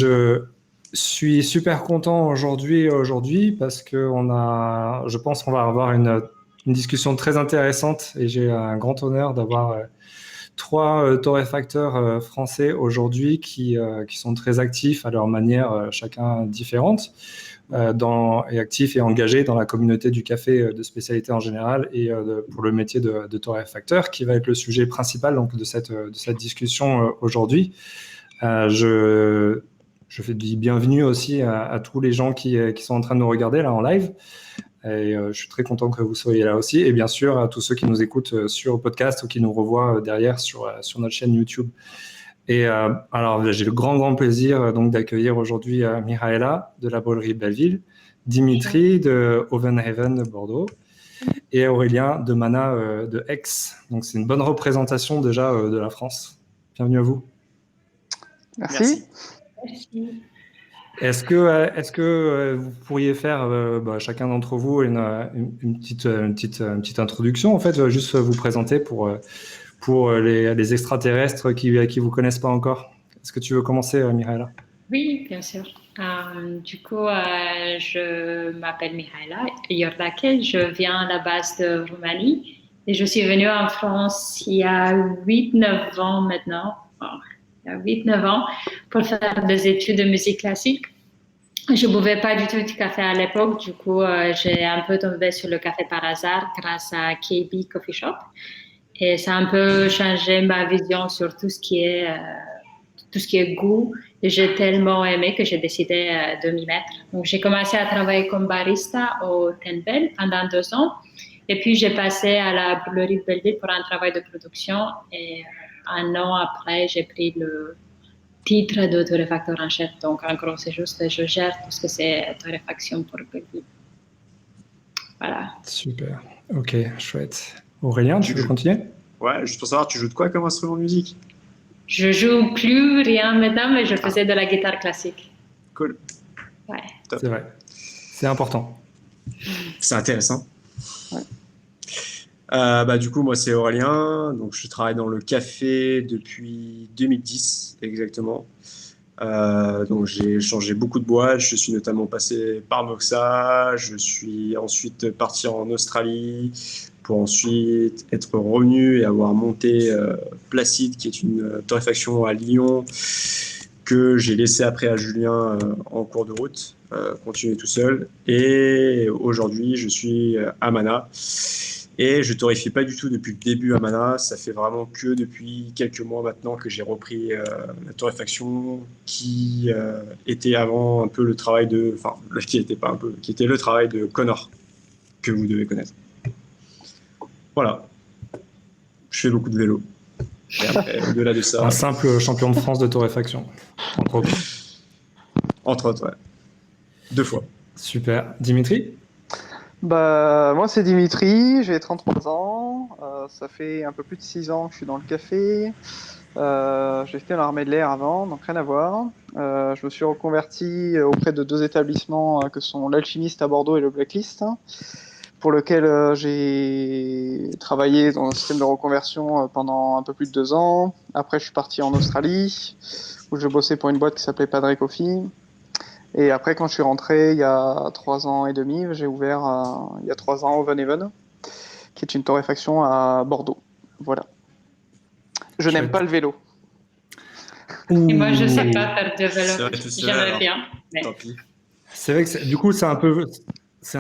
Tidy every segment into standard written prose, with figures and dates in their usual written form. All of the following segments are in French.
Je suis super content aujourd'hui parce que je pense qu'on va avoir une discussion très intéressante et j'ai un grand honneur d'avoir trois torréfacteurs français aujourd'hui qui sont très actifs à leur manière, chacun différente, et actifs et engagés dans la communauté du café de spécialité en général et pour le métier de torréfacteur qui va être le sujet principal donc, de cette discussion aujourd'hui. Je fais du bienvenue aussi à tous les gens qui sont en train de nous regarder là en live. Et je suis très content que vous soyez là aussi. Et bien sûr, à tous ceux qui nous écoutent sur le podcast ou qui nous revoient derrière sur notre chaîne YouTube. Et alors, j'ai le grand plaisir donc d'accueillir aujourd'hui Mihaela de la Brûlerie Belleville, Dimitri de Ovenhaven de Bordeaux et Aurélien de Mana de Aix. Donc, c'est une bonne représentation déjà de la France. Bienvenue à vous. Merci. Est-ce que vous pourriez faire, chacun d'entre vous, une petite introduction, en fait, juste vous présenter pour les extraterrestres qui vous connaissent pas encore. Est-ce que tu veux commencer, Mihaela? Oui, bien sûr. Je m'appelle Mihaela Iordache, je viens à la base de Roumanie et je suis venue en France il y a 8-9 ans maintenant. Il y a 8-9 ans pour faire des études de musique classique. Je ne buvais pas du tout du café à l'époque, du coup, j'ai un peu tombé sur le café par hasard grâce à KB Coffee Shop. Et ça a un peu changé ma vision sur tout ce qui est goût. Et j'ai tellement aimé que j'ai décidé de m'y mettre. Donc, j'ai commencé à travailler comme barista au Tenbel pendant 2 ans. Et puis, j'ai passé à la brûlerie de Belleville pour un travail de production. Et 1 an après, j'ai pris le titre de torréfacteur en chef. Donc, en gros, c'est juste je gère tout ce que c'est torréfaction pour Belleville. Voilà. Super. Ok, chouette. Aurélien, tu veux continuer? Ouais, juste pour savoir, tu joues de quoi comme instrument de musique? Je joue plus rien maintenant, mais je faisais de la guitare classique. Cool. Ouais. Top. C'est vrai. C'est important. C'est intéressant. Ouais. Du coup, moi, c'est Aurélien. Donc, je travaille dans le café depuis 2010, exactement. Donc, j'ai changé beaucoup de boîtes. Je suis notamment passé par Moxa. Je suis ensuite parti en Australie pour ensuite être revenu et avoir monté Placide, qui est une torréfaction à Lyon que j'ai laissé après à Julien en cours de route, continuer tout seul. Et aujourd'hui, je suis à Mana. Et je ne torréfie pas du tout depuis le début à Mana. Ça fait vraiment que depuis quelques mois maintenant que j'ai repris la torréfaction qui était avant un peu le travail de... Enfin, qui était le travail de Connor, que vous devez connaître. Voilà. Je fais beaucoup de vélo. Et après, au-delà de ça... Un simple champion de France de torréfaction, entre autres. Entre autres, ouais. 2 fois. Super. Dimitri? Moi, c'est Dimitri, j'ai 33 ans. Ça fait un peu plus de 6 ans que je suis dans le café. J'ai fait l'armée de l'air avant, donc rien à voir. Je me suis reconverti auprès de 2 établissements que sont l'Alchimiste à Bordeaux et le Blacklist, pour lequel j'ai travaillé dans un système de reconversion pendant un peu plus de 2 ans. Après, je suis parti en Australie, où je bossais pour une boîte qui s'appelait Padre Coffee. Et après, quand je suis rentré il y a 3 ans et demi, j'ai ouvert il y a 3 ans Ovenhaven, qui est une torréfaction à Bordeaux. Voilà. Je n'aime pas le vélo. Et moi, je ne sais pas faire de vélo. J'aimerais bien. Mais... C'est vrai que du coup, c'est un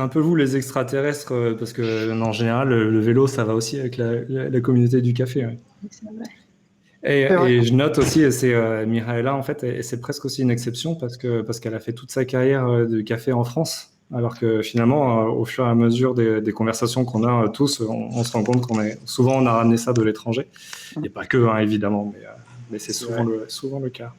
peu vous les extraterrestres, parce que en général, le vélo, ça va aussi avec la communauté du café. Ouais. C'est vrai. Et je note aussi, c'est Mihaela en fait, et c'est presque aussi une exception parce qu'elle a fait toute sa carrière de café en France, alors que finalement, au fur et à mesure des conversations qu'on a tous, on se rend compte souvent on a ramené ça de l'étranger, et pas que évidemment, mais c'est souvent le cas.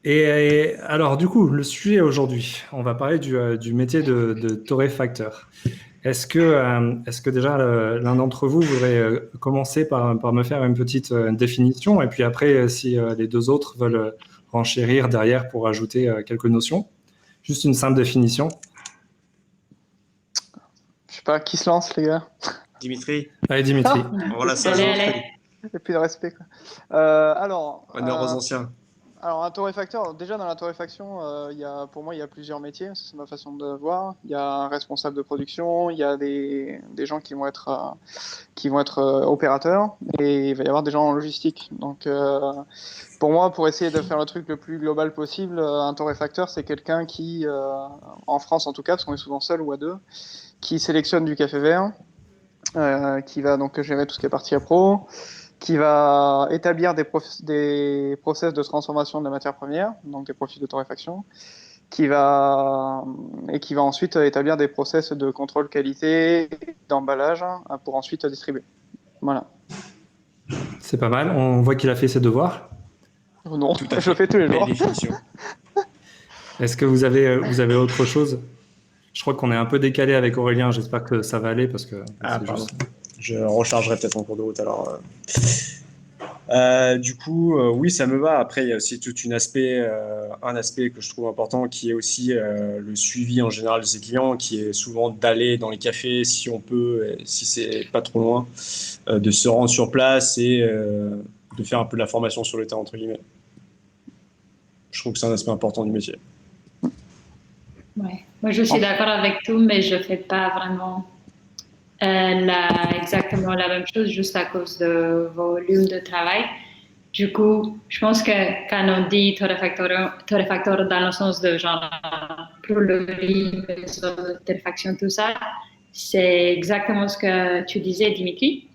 Et alors du coup, le sujet aujourd'hui, on va parler du métier de torréfacteur. Est-ce que déjà l'un d'entre vous voudrait commencer par me faire une petite définition et puis après, si les 2 autres veulent renchérir derrière pour ajouter quelques notions, juste une simple définition. Je sais pas, qui se lance les gars? Dimitri. Allez Dimitri. Voilà ça. Allez. Il n'y a plus de respect, quoi. Honneur aux anciens. Alors, un torréfacteur, déjà dans la torréfaction, pour moi, il y a plusieurs métiers, c'est ma façon de voir. Il y a un responsable de production, il y a des gens qui vont être opérateurs, et il va y avoir des gens en logistique. Donc, pour moi, pour essayer de faire le truc le plus global possible, un torréfacteur, c'est quelqu'un qui, en France en tout cas, parce qu'on est souvent seul ou à deux, qui sélectionne du café vert, qui va donc gérer tout ce qui est partie appro, qui va établir des process de transformation de la matière première, donc des profils de torréfaction, qui va ensuite établir des process de contrôle qualité, d'emballage, pour ensuite distribuer. Voilà. C'est pas mal. On voit qu'il a fait ses devoirs. Non, Tout à je le fais tous les Belle jours. définition. Est-ce que vous avez autre chose? Je crois qu'on est un peu décalé avec Aurélien. J'espère que ça va aller parce que Ah, c'est pardon. juste. Je rechargerai peut-être en cours de route alors. Du coup, oui, ça me va. Après, il y a aussi un aspect que je trouve important qui est aussi le suivi en général de ses clients, qui est souvent d'aller dans les cafés si on peut, et si c'est pas trop loin, de se rendre sur place et de faire un peu de la formation sur le tas, entre guillemets. Je trouve que c'est un aspect important du métier. Ouais. Moi, je suis d'accord avec tout, mais je fais pas vraiment exactement la même chose juste à cause de volume de travail. Du coup, je pense que quand on dit torréfacteur dans le sens de genre brûlerie, maison de torréfaction, tout ça, c'est exactement ce que tu disais, Dimitri.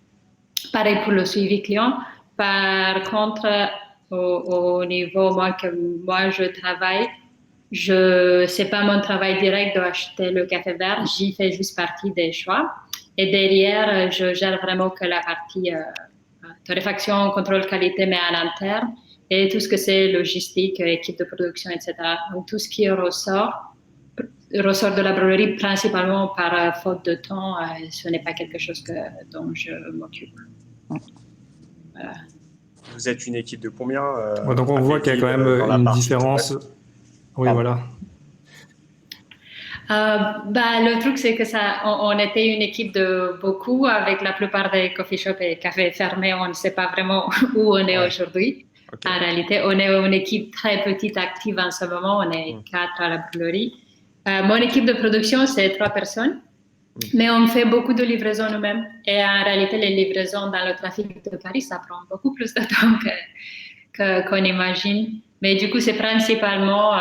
Pareil pour le suivi client. Par contre, au niveau moi je travaille, c'est pas mon travail direct d'acheter le café vert, j'y fais juste partie des choix. Et derrière, je gère vraiment que la partie torréfaction, contrôle qualité, mais à l'interne, et tout ce que c'est logistique, équipe de production, etc. Donc tout ce qui ressort de la brûlerie principalement par faute de temps, ce n'est pas quelque chose dont je m'occupe. Voilà. Vous êtes une équipe de combien Ouais, donc on à voit qu'il y a quand même dans la une partie différence. Oui, Pardon. voilà. Le truc, c'est que on était une équipe de beaucoup avec la plupart des coffee shops et cafés fermés. On ne sait pas vraiment où on est aujourd'hui. Okay. En réalité, on est une équipe très petite, active en ce moment. On est 4 à la brûlerie. Mon équipe de production, c'est 3 personnes. Mais on fait beaucoup de livraisons nous-mêmes. Et en réalité, les livraisons dans le trafic de Paris, ça prend beaucoup plus de temps qu'on imagine. Mais du coup, c'est principalement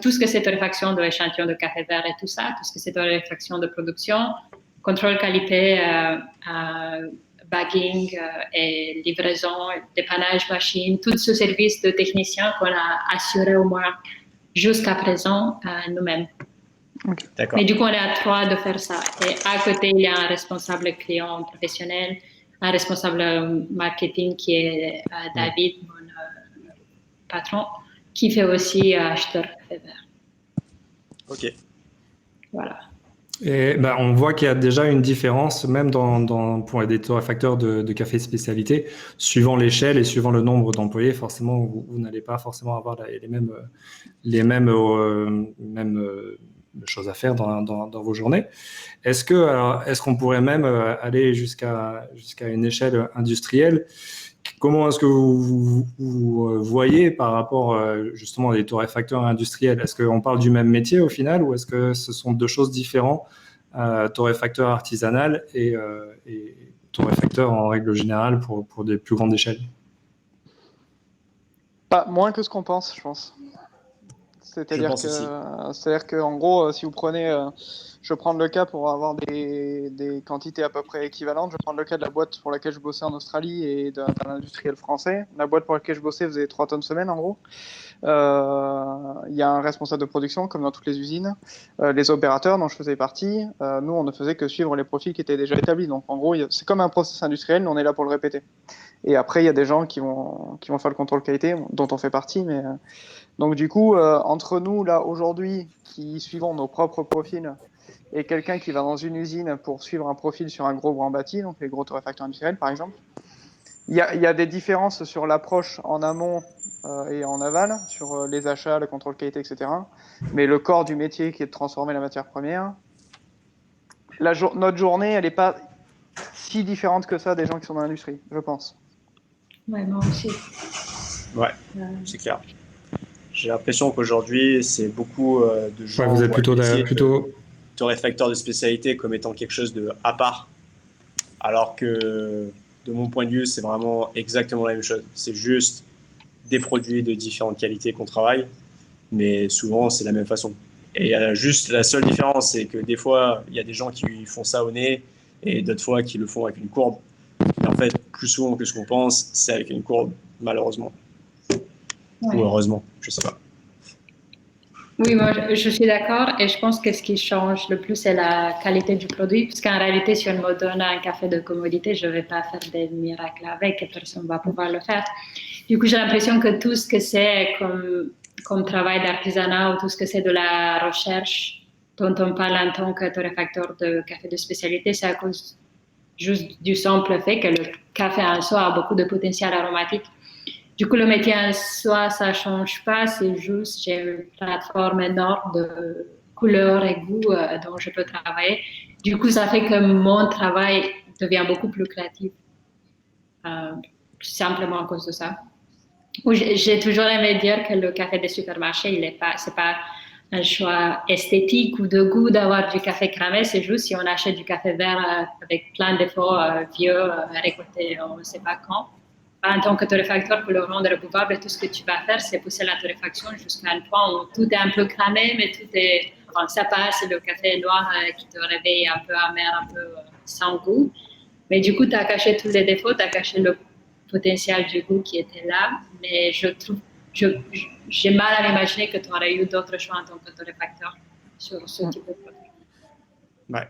tout ce que c'est torréfaction de échantillons de café vert et tout ça, tout ce que c'est torréfaction de production, contrôle qualité, bagging et livraison, dépannage machine, tout ce service de technicien qu'on a assuré au moins jusqu'à présent nous-mêmes. Okay. Mais du coup, on est à 3 de faire ça. Et à côté, il y a un responsable client professionnel, un responsable marketing qui est David, mon patron, qui fait aussi acheteur café vert. Ok. Voilà. Et on voit qu'il y a déjà une différence, même pour des torréfacteurs de café spécialité, suivant l'échelle et suivant le nombre d'employés, forcément, vous n'allez pas forcément avoir les mêmes choses à faire dans vos journées. Est-ce qu'on pourrait même aller jusqu'à une échelle industrielle? Comment est-ce que vous voyez par rapport justement à des torréfacteurs industriels? Est-ce qu'on parle du même métier au final ou est-ce que ce sont deux choses différentes, torréfacteur artisanal et torréfacteur en règle générale pour des plus grandes échelles? Pas moins que ce qu'on pense, je pense. C'est-à-dire que, en gros, si vous prenez, je vais prendre le cas pour avoir des quantités à peu près équivalentes. Je vais prendre le cas de la boîte pour laquelle je bossais en Australie et d'un industriel français. La boîte pour laquelle je bossais faisait 3 tonnes semaine, en gros. Il y a un responsable de production, comme dans toutes les usines. Les opérateurs dont je faisais partie, nous, on ne faisait que suivre les profils qui étaient déjà établis. Donc, en gros, c'est comme un process industriel, nous, on est là pour le répéter. Et après, il y a des gens qui vont faire le contrôle qualité, dont on fait partie, mais... Donc du coup, entre nous, là, aujourd'hui, qui suivons nos propres profils, et quelqu'un qui va dans une usine pour suivre un profil sur un gros grand bâti, donc les gros torréfacteurs industriels, par exemple, il y a des différences sur l'approche en amont et en aval, sur les achats, le contrôle qualité, etc. Mais le corps du métier qui est de transformer la matière première, notre journée, elle n'est pas si différente que ça des gens qui sont dans l'industrie, je pense. Ouais, moi aussi. Ouais, c'est clair. J'ai l'impression qu'aujourd'hui, c'est beaucoup de Ouais, gens vous êtes voient le métier de plutôt... torréfacteur de spécialité comme étant quelque chose de à part, alors que de mon point de vue, c'est vraiment exactement la même chose. C'est juste des produits de différentes qualités qu'on travaille, mais souvent c'est la même façon. Et juste la seule différence, c'est que des fois, il y a des gens qui font ça au nez et d'autres fois qui le font avec une courbe. Et en fait, plus souvent que ce qu'on pense, c'est avec une courbe, malheureusement. Ou Ouais. heureusement, je sais pas. Oui, moi je suis d'accord et je pense que ce qui change le plus, c'est la qualité du produit. Parce qu'en réalité, si on me donne un café de commodité, je ne vais pas faire des miracles avec et personne ne va pouvoir le faire. Du coup, j'ai l'impression que tout ce que c'est comme travail d'artisanat ou tout ce que c'est de la recherche dont on parle en tant que torréfacteur de café de spécialité, c'est à cause juste du simple fait que le café en soi a beaucoup de potentiel aromatique. Du coup, le métier en soi, ça ne change pas, c'est juste j'ai une plateforme énorme de couleurs et goûts dont je peux travailler. Du coup, ça fait que mon travail devient beaucoup plus créatif, euh, simplement à cause de ça. J'ai toujours aimé dire que le café des supermarchés, c'est pas un choix esthétique ou de goût d'avoir du café cramé, c'est juste si on achète du café vert avec plein de défauts vieux, récoltés on ne sait pas quand. En tant que torréfacteur, pour le rendre buvable, tout ce que tu vas faire, c'est pousser la torréfaction jusqu'à un point où tout est un peu cramé, mais tout est, enfin, ça passe, le café noir qui te réveille un peu amer, un peu sans goût. Mais du coup, tu as caché tous les défauts, tu as caché le potentiel du goût qui était là, mais j'ai mal à m'imaginer que tu aurais eu d'autres choix en tant que torréfacteur sur ce type de produit. Ouais.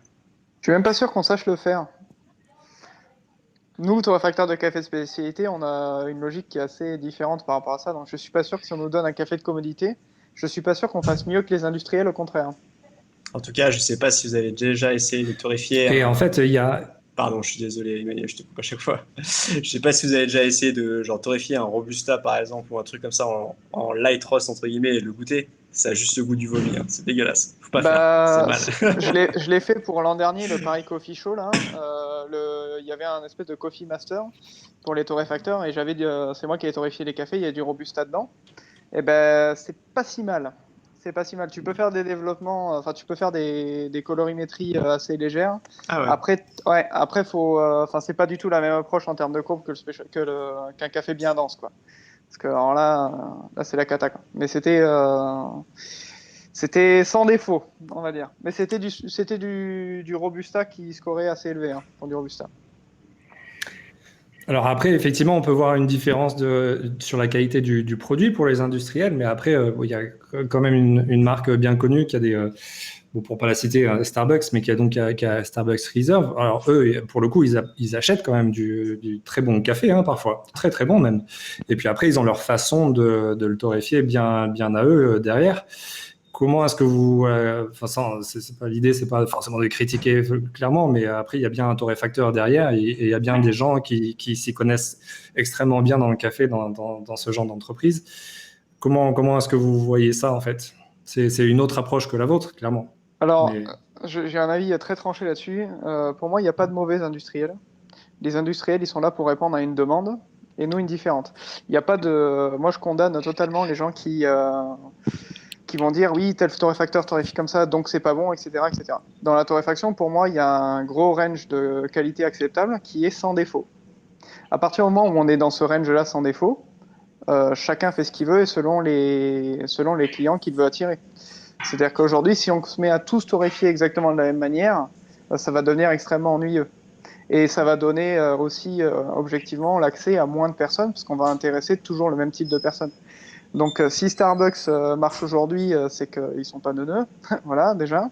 Je suis même pas sûr qu'on sache le faire. Nous, torréfacteurs de café de spécialité, on a une logique qui est assez différente par rapport à ça. Donc, je suis pas sûr que si on nous donne un café de commodité, je suis pas sûr qu'on fasse mieux que les industriels, au contraire. En tout cas, je sais pas si vous avez déjà essayé de torréfier Et en fait, il y a... Pardon, je suis désolé, Emmanuel, je te coupe à chaque fois. Je sais pas si vous avez déjà essayé de genre torréfier un Robusta par exemple ou un truc comme ça en light roast entre guillemets et le goûter. Ça a juste le goût du vomi, hein. C'est dégueulasse. Faut pas faire, c'est Bah, mal. je l'ai fait pour l'an dernier, le Paris Coffee Show, là. Il y avait un espèce de Coffee Master pour les torréfacteurs et c'est moi qui ai torréfié les cafés, il y a du Robusta dedans. Et ben, c'est pas si mal. C'est pas si mal. Tu peux faire des développements, enfin, tu peux faire des colorimétries assez légères. Ah ouais. Après, enfin, c'est pas du tout la même approche en termes de courbe qu'un café bien dense, quoi. Parce que alors là, c'est la cata, quoi. Mais c'était sans défaut, on va dire. Mais c'était du Robusta qui scorait assez élevé, hein, pour du Robusta. Alors après, effectivement, on peut voir une différence sur la qualité du produit pour les industriels, mais après, il y a quand même une marque bien connue qui a des, bon, pour pas la citer, Starbucks, mais qui a Starbucks Reserve. Alors eux, pour le coup, ils achètent quand même du très bon café, hein, parfois, très très bon même. Et puis après, ils ont leur façon de le torréfier bien à eux derrière. Comment est-ce que vous, enfin, c'est pas l'idée, c'est pas forcément de critiquer clairement, mais après il y a bien un torréfacteur derrière et il y a bien des gens qui s'y connaissent extrêmement bien dans le café, dans ce genre d'entreprise. Comment est-ce que vous voyez ça en fait? C'est une autre approche que la vôtre, clairement. Alors, Mais j'ai un avis très tranché là-dessus. Pour moi, il n'y a pas de mauvais industriels. Les industriels, ils sont là pour répondre à une demande et nous une différente. Il n'y a pas de. Moi, je condamne totalement les gens qui vont dire oui, tel torréfacteur torréfie comme ça, donc c'est pas bon, etc., etc. Dans la torréfaction, pour moi, il y a un gros range de qualité acceptable qui est sans défaut. À partir du moment où on est dans ce range-là sans défaut, chacun fait ce qu'il veut et selon les clients qu'il veut attirer. C'est-à-dire qu'aujourd'hui, si on se met à tous torréfier exactement de la même manière, ça va devenir extrêmement ennuyeux. Et ça va donner aussi, objectivement, l'accès à moins de personnes, parce qu'on va intéresser toujours le même type de personnes. Donc, si Starbucks marche aujourd'hui, c'est qu'ils ne sont pas neuneux, voilà, déjà,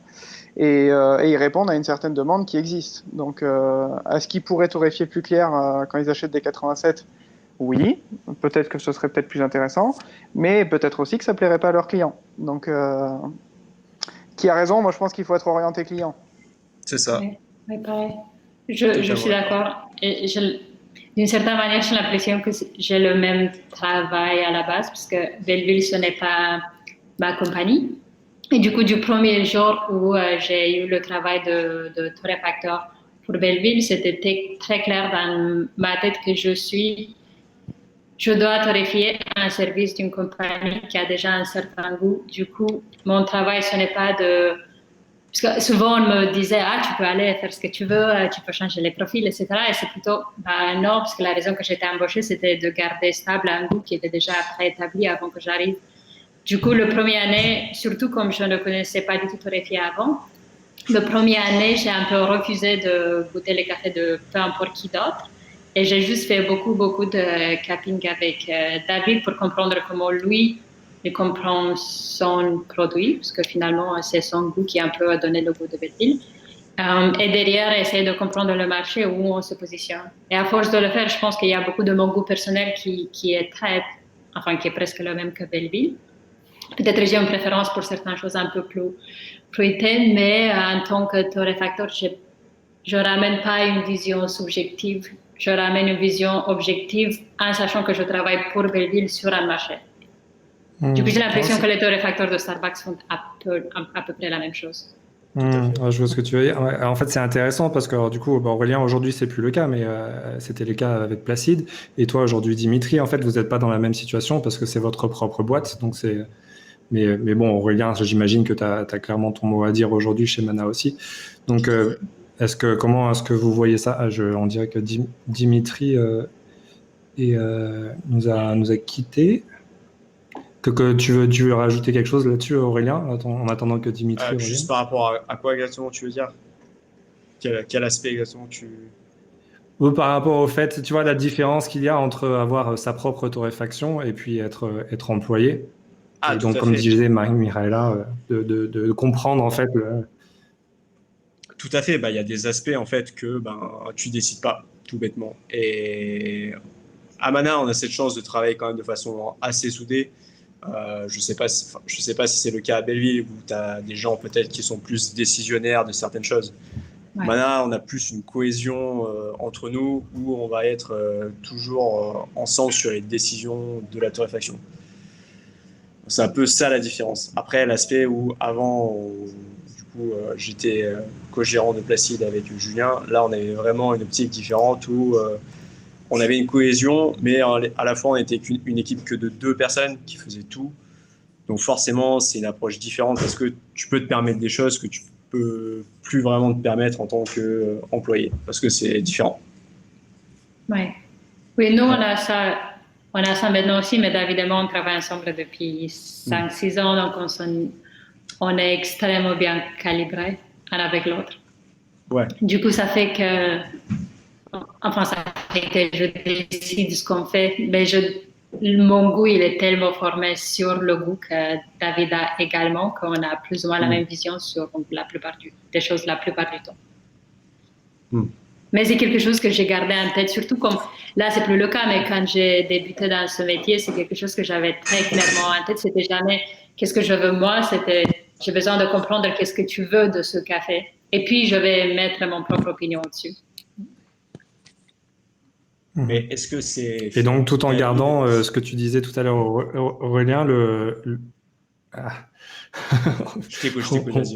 et ils répondent à une certaine demande qui existe. Donc, est-ce qu'ils pourraient torréfier plus clair quand ils achètent des 87? Oui, peut-être que ce serait peut-être plus intéressant, mais peut-être aussi que ça ne plairait pas à leurs clients. Donc, qui a raison? Moi, je pense qu'il faut être orienté client. C'est ça. Oui, pareil. Je Totalement suis d'accord. d'accord. Et d'une certaine manière, j'ai l'impression que j'ai le même travail à la base, parce que Belleville, ce n'est pas ma compagnie. Et du coup, du premier jour où j'ai eu le travail de torréfacteur pour Belleville, c'était très clair dans ma tête que je dois torréfier un service d'une compagnie qui a déjà un certain goût. Du coup, mon travail, ce n'est pas de... Parce que souvent, on me disait, ah, tu peux aller faire ce que tu veux, tu peux changer les profils, etc. Et c'est plutôt, bah non, parce que la raison que j'étais embauchée, c'était de garder stable un goût qui était déjà préétabli avant que j'arrive. Du coup, le premier année, surtout comme je ne connaissais pas du tout torréfier avant, le premier année, j'ai un peu refusé de goûter les cafés de peu importe qui d'autre. Et j'ai juste fait beaucoup de capping avec David pour comprendre comment lui, il comprend son produit, parce que finalement, c'est son goût qui a un peu donné le goût de Belleville. Et derrière, essayer de comprendre le marché où on se positionne. Et à force de le faire, je pense qu'il y a beaucoup de mon goût personnel qui est qui est presque le même que Belleville. Peut-être j'ai une préférence pour certaines choses un peu plus fruitées, mais en tant que torréfacteur, je ramène pas une vision subjective, je ramène une vision objective en sachant que je travaille pour Belleville sur un marché. Du coup, j'ai l'impression que les torréfacteurs de Starbucks font à peu près la même chose. Je vois ce que tu veux dire. Ouais, en fait, c'est intéressant parce que alors, du coup, Aurélien, aujourd'hui, c'est plus le cas, mais c'était le cas avec Placide. Et toi, aujourd'hui, Dimitri, en fait, vous n'êtes pas dans la même situation parce que c'est votre propre boîte. Donc mais bon, Aurélien, j'imagine que tu as clairement ton mot à dire aujourd'hui chez Mana aussi. Donc, comment est-ce que vous voyez ça? On dirait que Dimitri nous a quittés. Que tu veux rajouter quelque chose là-dessus, Aurélien, en attendant que Dimitri revienne? Juste par rapport à quoi exactement tu veux dire? Quel aspect exactement tu... Ou par rapport au fait, tu vois, la différence qu'il y a entre avoir sa propre torréfaction et puis être employé. Ah, Et tout donc, à comme fait. disait Mihaela, de comprendre en fait. Tout à fait. Bah, il y a des aspects en fait que tu décides pas, tout bêtement. Et à Mana, on a cette chance de travailler quand même de façon assez soudée. Je sais pas si c'est le cas à Belleville où tu as des gens peut-être qui sont plus décisionnaires de certaines choses. Ouais. Mana, on a plus une cohésion entre nous où on va être toujours ensemble sur les décisions de la torréfaction. C'est un peu ça la différence. Après, l'aspect où avant, j'étais co-gérant de Placide avec Julien, là on avait vraiment une optique différente où on avait une cohésion, mais à la fois on était une équipe que de 2 personnes qui faisaient tout. Donc forcément, c'est une approche différente parce que tu peux te permettre des choses que tu peux plus vraiment te permettre en tant qu'employé, parce que c'est différent. Ouais. Oui, nous, on a ça maintenant aussi, mais évidemment, on travaille ensemble depuis 5-6 ans, donc on est extrêmement bien calibrés un avec l'autre. Ouais. Du coup, ça fait que je décide ce qu'on fait, mais mon goût, il est tellement formé sur le goût que David a également, qu'on a plus ou moins la même vision sur la plupart des choses la plupart du temps. Mais c'est quelque chose que j'ai gardé en tête, surtout comme là, c'est plus le cas, mais quand j'ai débuté dans ce métier, c'est quelque chose que j'avais très clairement en tête. C'était jamais qu'est-ce que je veux moi, c'était j'ai besoin de comprendre qu'est-ce que tu veux de ce café. Et puis, je vais mettre mon propre opinion dessus. Mais est-ce que c'est... Et donc, tout en gardant ce que tu disais tout à l'heure, Aurélien, Je t'écoute,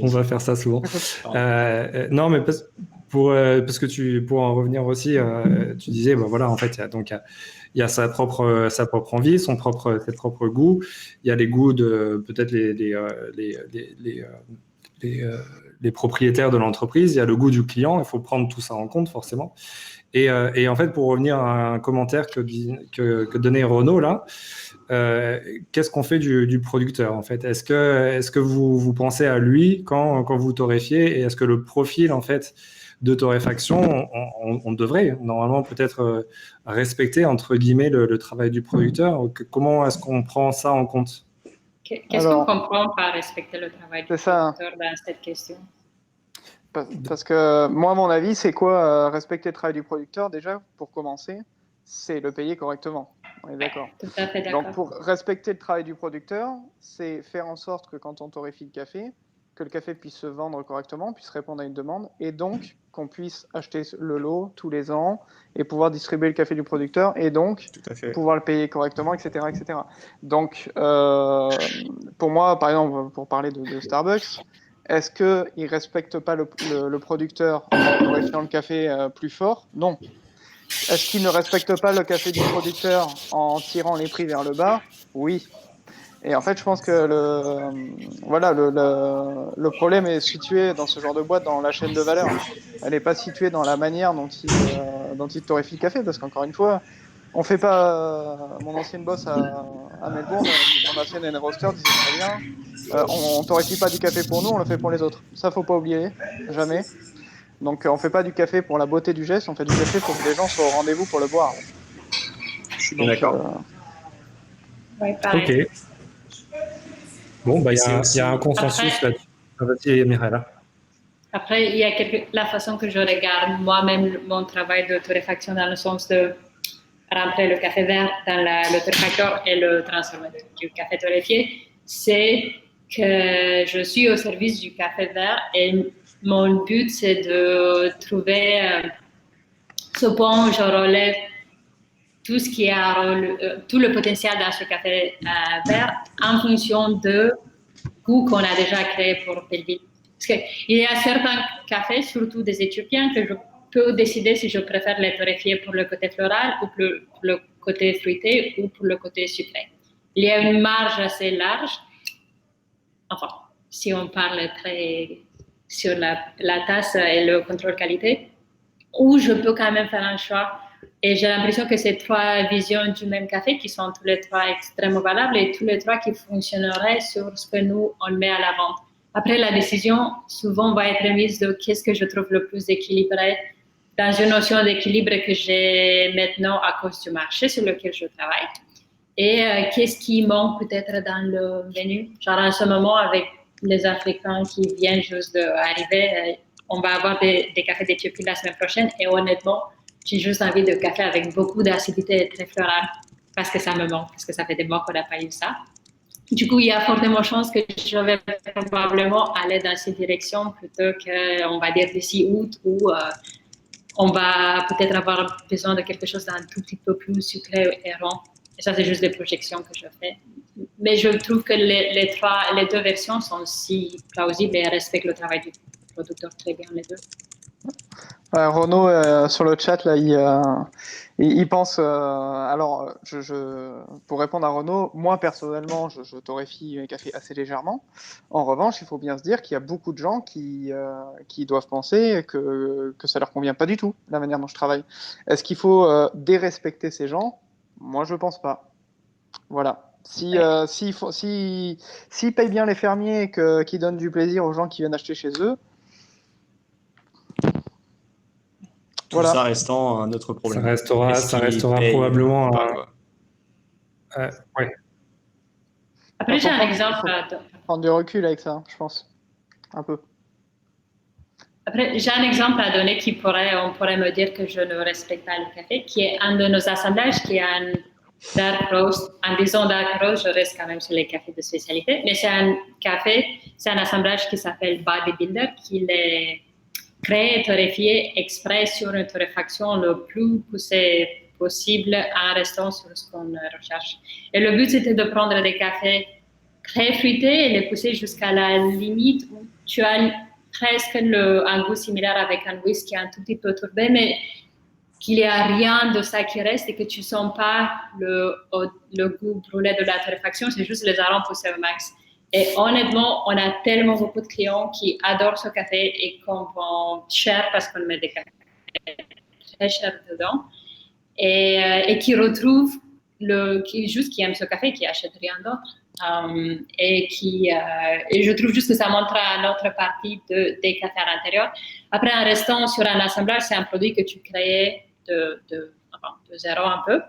on va faire ça souvent. Non, mais parce que pour en revenir aussi, tu disais, voilà, en fait, il y a sa propre envie, ses propres goûts. Il y a les goûts de peut-être les propriétaires de l'entreprise. Il y a le goût du client. Il faut prendre tout ça en compte, forcément. Et en fait, pour revenir à un commentaire que donnait Renaud là, qu'est-ce qu'on fait du producteur en fait? Est-ce que vous pensez à lui quand vous torréfiez, et est-ce que le profil en fait de torréfaction, on devrait normalement peut-être respecter entre guillemets le travail du producteur? Comment est-ce qu'on prend ça en compte? Qu'est-ce qu'on comprend par respecter le travail du producteur dans cette question? Parce que moi, à mon avis, c'est quoi respecter le travail du producteur? Déjà, pour commencer, c'est le payer correctement. On est d'accord. Tout à fait d'accord. Donc, pour respecter le travail du producteur, c'est faire en sorte que quand on torréfie le café, que le café puisse se vendre correctement, puisse répondre à une demande, et donc qu'on puisse acheter le lot tous les ans et pouvoir distribuer le café du producteur, et donc pouvoir le payer correctement, etc., etc. Donc, pour moi, par exemple, pour parler de Starbucks, est-ce qu'ils ne respectent pas le producteur en torréfiant le café plus fort? Non. Est-ce qu'ils ne respectent pas le café du producteur en tirant les prix vers le bas? Oui. Et en fait, je pense que le problème est situé dans ce genre de boîte, dans la chaîne de valeur. Elle n'est pas située dans la manière dont il torréfie le café, parce qu'encore une fois, on fait pas. Mon ancienne boss à Melbourne, mon ancienne head roaster disait très bien, on torréfie pas du café pour nous, on le fait pour les autres. Ça, faut pas oublier, jamais. Donc, on fait pas du café pour la beauté du geste, on fait du café pour que les gens soient au rendez-vous pour le boire. Je suis bien d'accord. Ouais, pareil. Ok. Bon, bah, il C'est y a aussi- un consensus Après- là-dessus. Vas-y, Mihaela. Après, il y a la façon que je regarde moi-même mon travail de torréfaction dans le sens de rentrer le café vert dans le torréfacteur et le transformer du café torréfié, c'est que je suis au service du café vert et mon but, c'est de trouver ce point où je relève tout ce qui a tout le potentiel dans ce café vert en fonction de goût qu'on a déjà créé pour Pelvin. Parce qu'il y a certains cafés, surtout des Éthiopiens, que je peux décider si je préfère les torréfier pour le côté floral ou pour le côté fruité ou pour le côté sucré. Il y a une marge assez large. Enfin, si on parle très sur la tasse et le contrôle qualité, où je peux quand même faire un choix. Et j'ai l'impression que ces trois visions du même café qui sont tous les trois extrêmement valables et tous les trois qui fonctionneraient sur ce que nous, on met à la vente. Après, la décision souvent va être mise de qu'est-ce que je trouve le plus équilibré dans une notion d'équilibre que j'ai maintenant à cause du marché sur lequel je travaille. Et qu'est-ce qui manque peut-être dans le menu? Genre en ce moment, avec les Africains qui viennent juste d'arriver, on va avoir des cafés d'Éthiopie la semaine prochaine et honnêtement, j'ai juste envie de café avec beaucoup d'acidité et très floral parce que ça me manque, parce que ça fait des mois qu'on n'a pas eu ça. Du coup, il y a fortement chance que je vais probablement aller dans cette direction plutôt qu'on va dire d'ici août où on va peut-être avoir besoin de quelque chose d'un tout petit peu plus sucré et rond. Et ça, c'est juste des projections que je fais. Mais je trouve que les deux versions sont si plausibles et respectent le travail du producteur très bien, les deux. Renaud, sur le chat, là, il pense. Alors, pour répondre à Renaud, moi personnellement, je torréfie mes cafés assez légèrement. En revanche, il faut bien se dire qu'il y a beaucoup de gens qui doivent penser que ça leur convient pas du tout, la manière dont je travaille. Est-ce qu'il faut dérespecter ces gens? Moi, je pense pas. Voilà. S'ils payent bien les fermiers et qu'ils donnent du plaisir aux gens qui viennent acheter chez eux, Tout voilà. ça restant un autre problème. Ça restera probablement ouais. Après, j'ai un exemple. Prendre du recul avec ça, je pense. Un peu. Après, j'ai un exemple à donner on pourrait me dire que je ne respecte pas le café, qui est un de nos assemblages, qui est un dark roast. En disant dark roast, je reste quand même sur les cafés de spécialité, mais c'est un assemblage qui s'appelle Bodybuilder, qui est créé et torréfié exprès sur une torréfaction le plus poussée possible en restant sur ce qu'on recherche. Et le but, c'était de prendre des cafés très fruités et les pousser jusqu'à la limite où tu as presque un goût similaire avec un whisky un tout petit peu tourbé, mais qu'il n'y a rien de ça qui reste et que tu ne sens pas le goût brûlé de la torréfaction, c'est juste les arômes poussés au max. Et honnêtement, on a tellement beaucoup de clients qui adorent ce café et qu'on vend cher parce qu'on met des cafés très chers dedans et qui retrouvent qui aiment ce café, qui achètent rien d'autre. Et je trouve juste que ça montre à notre partie des cafés à l'intérieur. Après, en restant sur un assemblage, c'est un produit que tu crées de zéro un peu.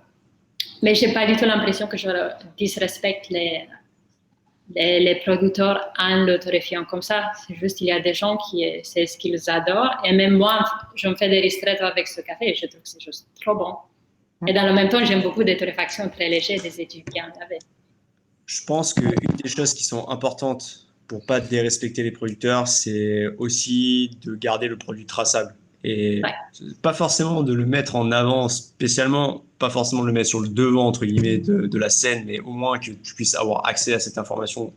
Mais je n'ai pas du tout l'impression que je disrespecte les producteurs en le torréfiant comme ça. C'est juste qu'il y a des gens c'est ce qu'ils adorent. Et même moi, je me fais des ristrettos avec ce café et je trouve que c'est juste trop bon. Et dans le même temps, j'aime beaucoup des torréfactions très légères des Éthiopiens. Je pense qu'une des choses qui sont importantes pour ne pas dérespecter les producteurs, c'est aussi de garder le produit traçable. Et pas forcément de le mettre en avant spécialement, pas forcément de le mettre sur le devant, entre guillemets, de la scène, mais au moins que tu puisses avoir accès à cette information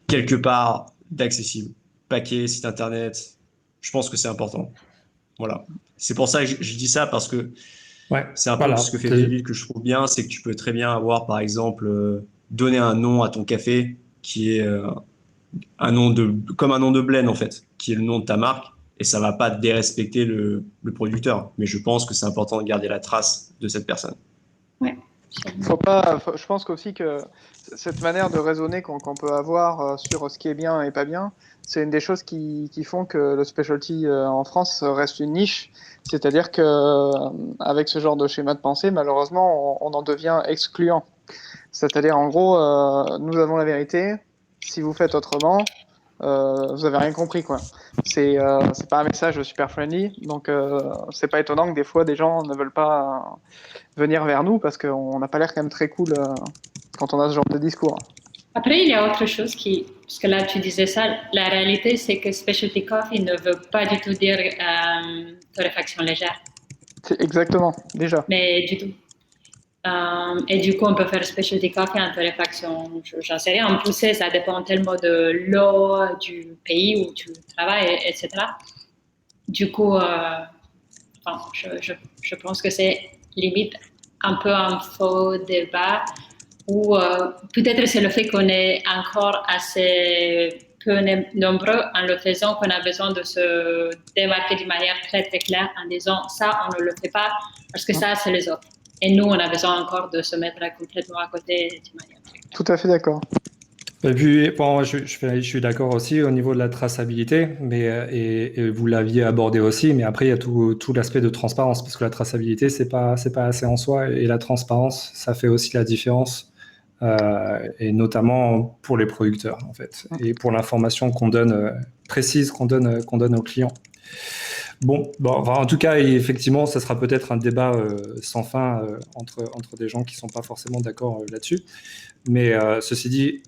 quelque part d'accessible. paquet, site internet. Je pense que c'est important. Voilà. C'est pour ça que je dis ça parce que Ouais, c'est un peu voilà. ce que fait Belleville que je trouve bien, c'est que tu peux très bien avoir, par exemple, donner un nom à ton café qui est comme un nom de blend en fait, qui est le nom de ta marque, et ça va pas dérespecter le producteur. Mais je pense que c'est important de garder la trace de cette personne. Ouais. Je pense qu'aussi que cette manière de raisonner qu'on peut avoir sur ce qui est bien et pas bien, c'est une des choses qui font que le specialty en France reste une niche. C'est-à-dire que avec ce genre de schéma de pensée, malheureusement, on en devient excluant. C'est-à-dire, en gros, nous avons la vérité. Si vous faites autrement, vous avez rien compris, quoi. C'est pas un message super friendly, donc c'est pas étonnant que des fois des gens ne veulent pas venir vers nous parce qu'on n'a pas l'air quand même très cool quand on a ce genre de discours. Après, il y a autre chose parce que là tu disais ça, la réalité c'est que specialty coffee ne veut pas du tout dire torréfaction légère, Exactement, déjà. mais du tout. Et du coup, on peut faire specialty coffee en torréfaction, j'en sais rien, en poussée, ça dépend tellement de l'eau, du pays où tu travailles, etc. Du coup, enfin, je pense que c'est limite un peu un faux débat ou peut-être c'est le fait qu'on est encore assez peu nombreux en le faisant qu'on a besoin de se démarquer d'une manière très très claire en disant ça on ne le fait pas parce que ça c'est les autres et nous on a besoin encore de se mettre complètement à côté d'une manière très claire. Tout à fait d'accord. Et puis, bon, je suis d'accord aussi au niveau de la traçabilité, mais et vous l'aviez abordé aussi, mais après il y a tout l'aspect de transparence, parce que la traçabilité c'est pas assez en soi, et la transparence ça fait aussi la différence, et notamment pour les producteurs en fait, et pour l'information qu'on donne précise qu'on donne aux clients. Bon, enfin, en tout cas, effectivement, ça sera peut-être un débat sans fin entre des gens qui sont pas forcément d'accord là-dessus. Mais ceci dit,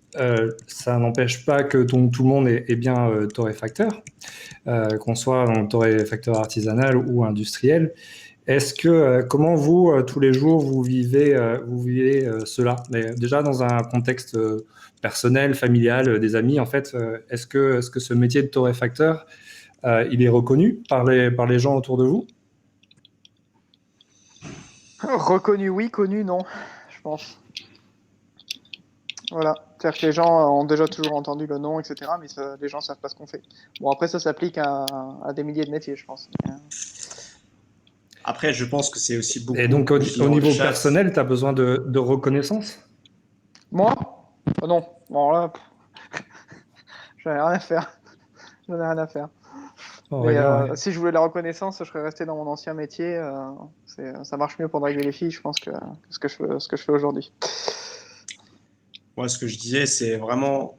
ça n'empêche pas que donc, tout le monde est bien torréfacteur, qu'on soit un torréfacteur artisanal ou industriel. Est-ce que comment vous tous les jours vous vivez cela? Mais déjà dans un contexte personnel, familial, des amis, en fait, est-ce que ce métier de torréfacteur il est reconnu par les gens autour de vous? Reconnu, oui, connu, non, je pense. Voilà. C'est-à-dire que les gens ont déjà toujours entendu le nom, etc., mais les gens ne savent pas ce qu'on fait. Bon, après, ça s'applique à des milliers de métiers, je pense. Après, je pense que c'est aussi Et beaucoup donc le au client de niveau chasse. personnel, tu as besoin de reconnaissance? Moi? Oh non. Bon, là, j'en ai rien à faire. J'en ai rien à faire. Mais Aurélien, ouais. si je voulais la reconnaissance, je serais resté dans mon ancien métier. Ça marche mieux pour draguer les filles, je pense, que ce que je fais aujourd'hui. Moi, ce que je disais, c'est vraiment,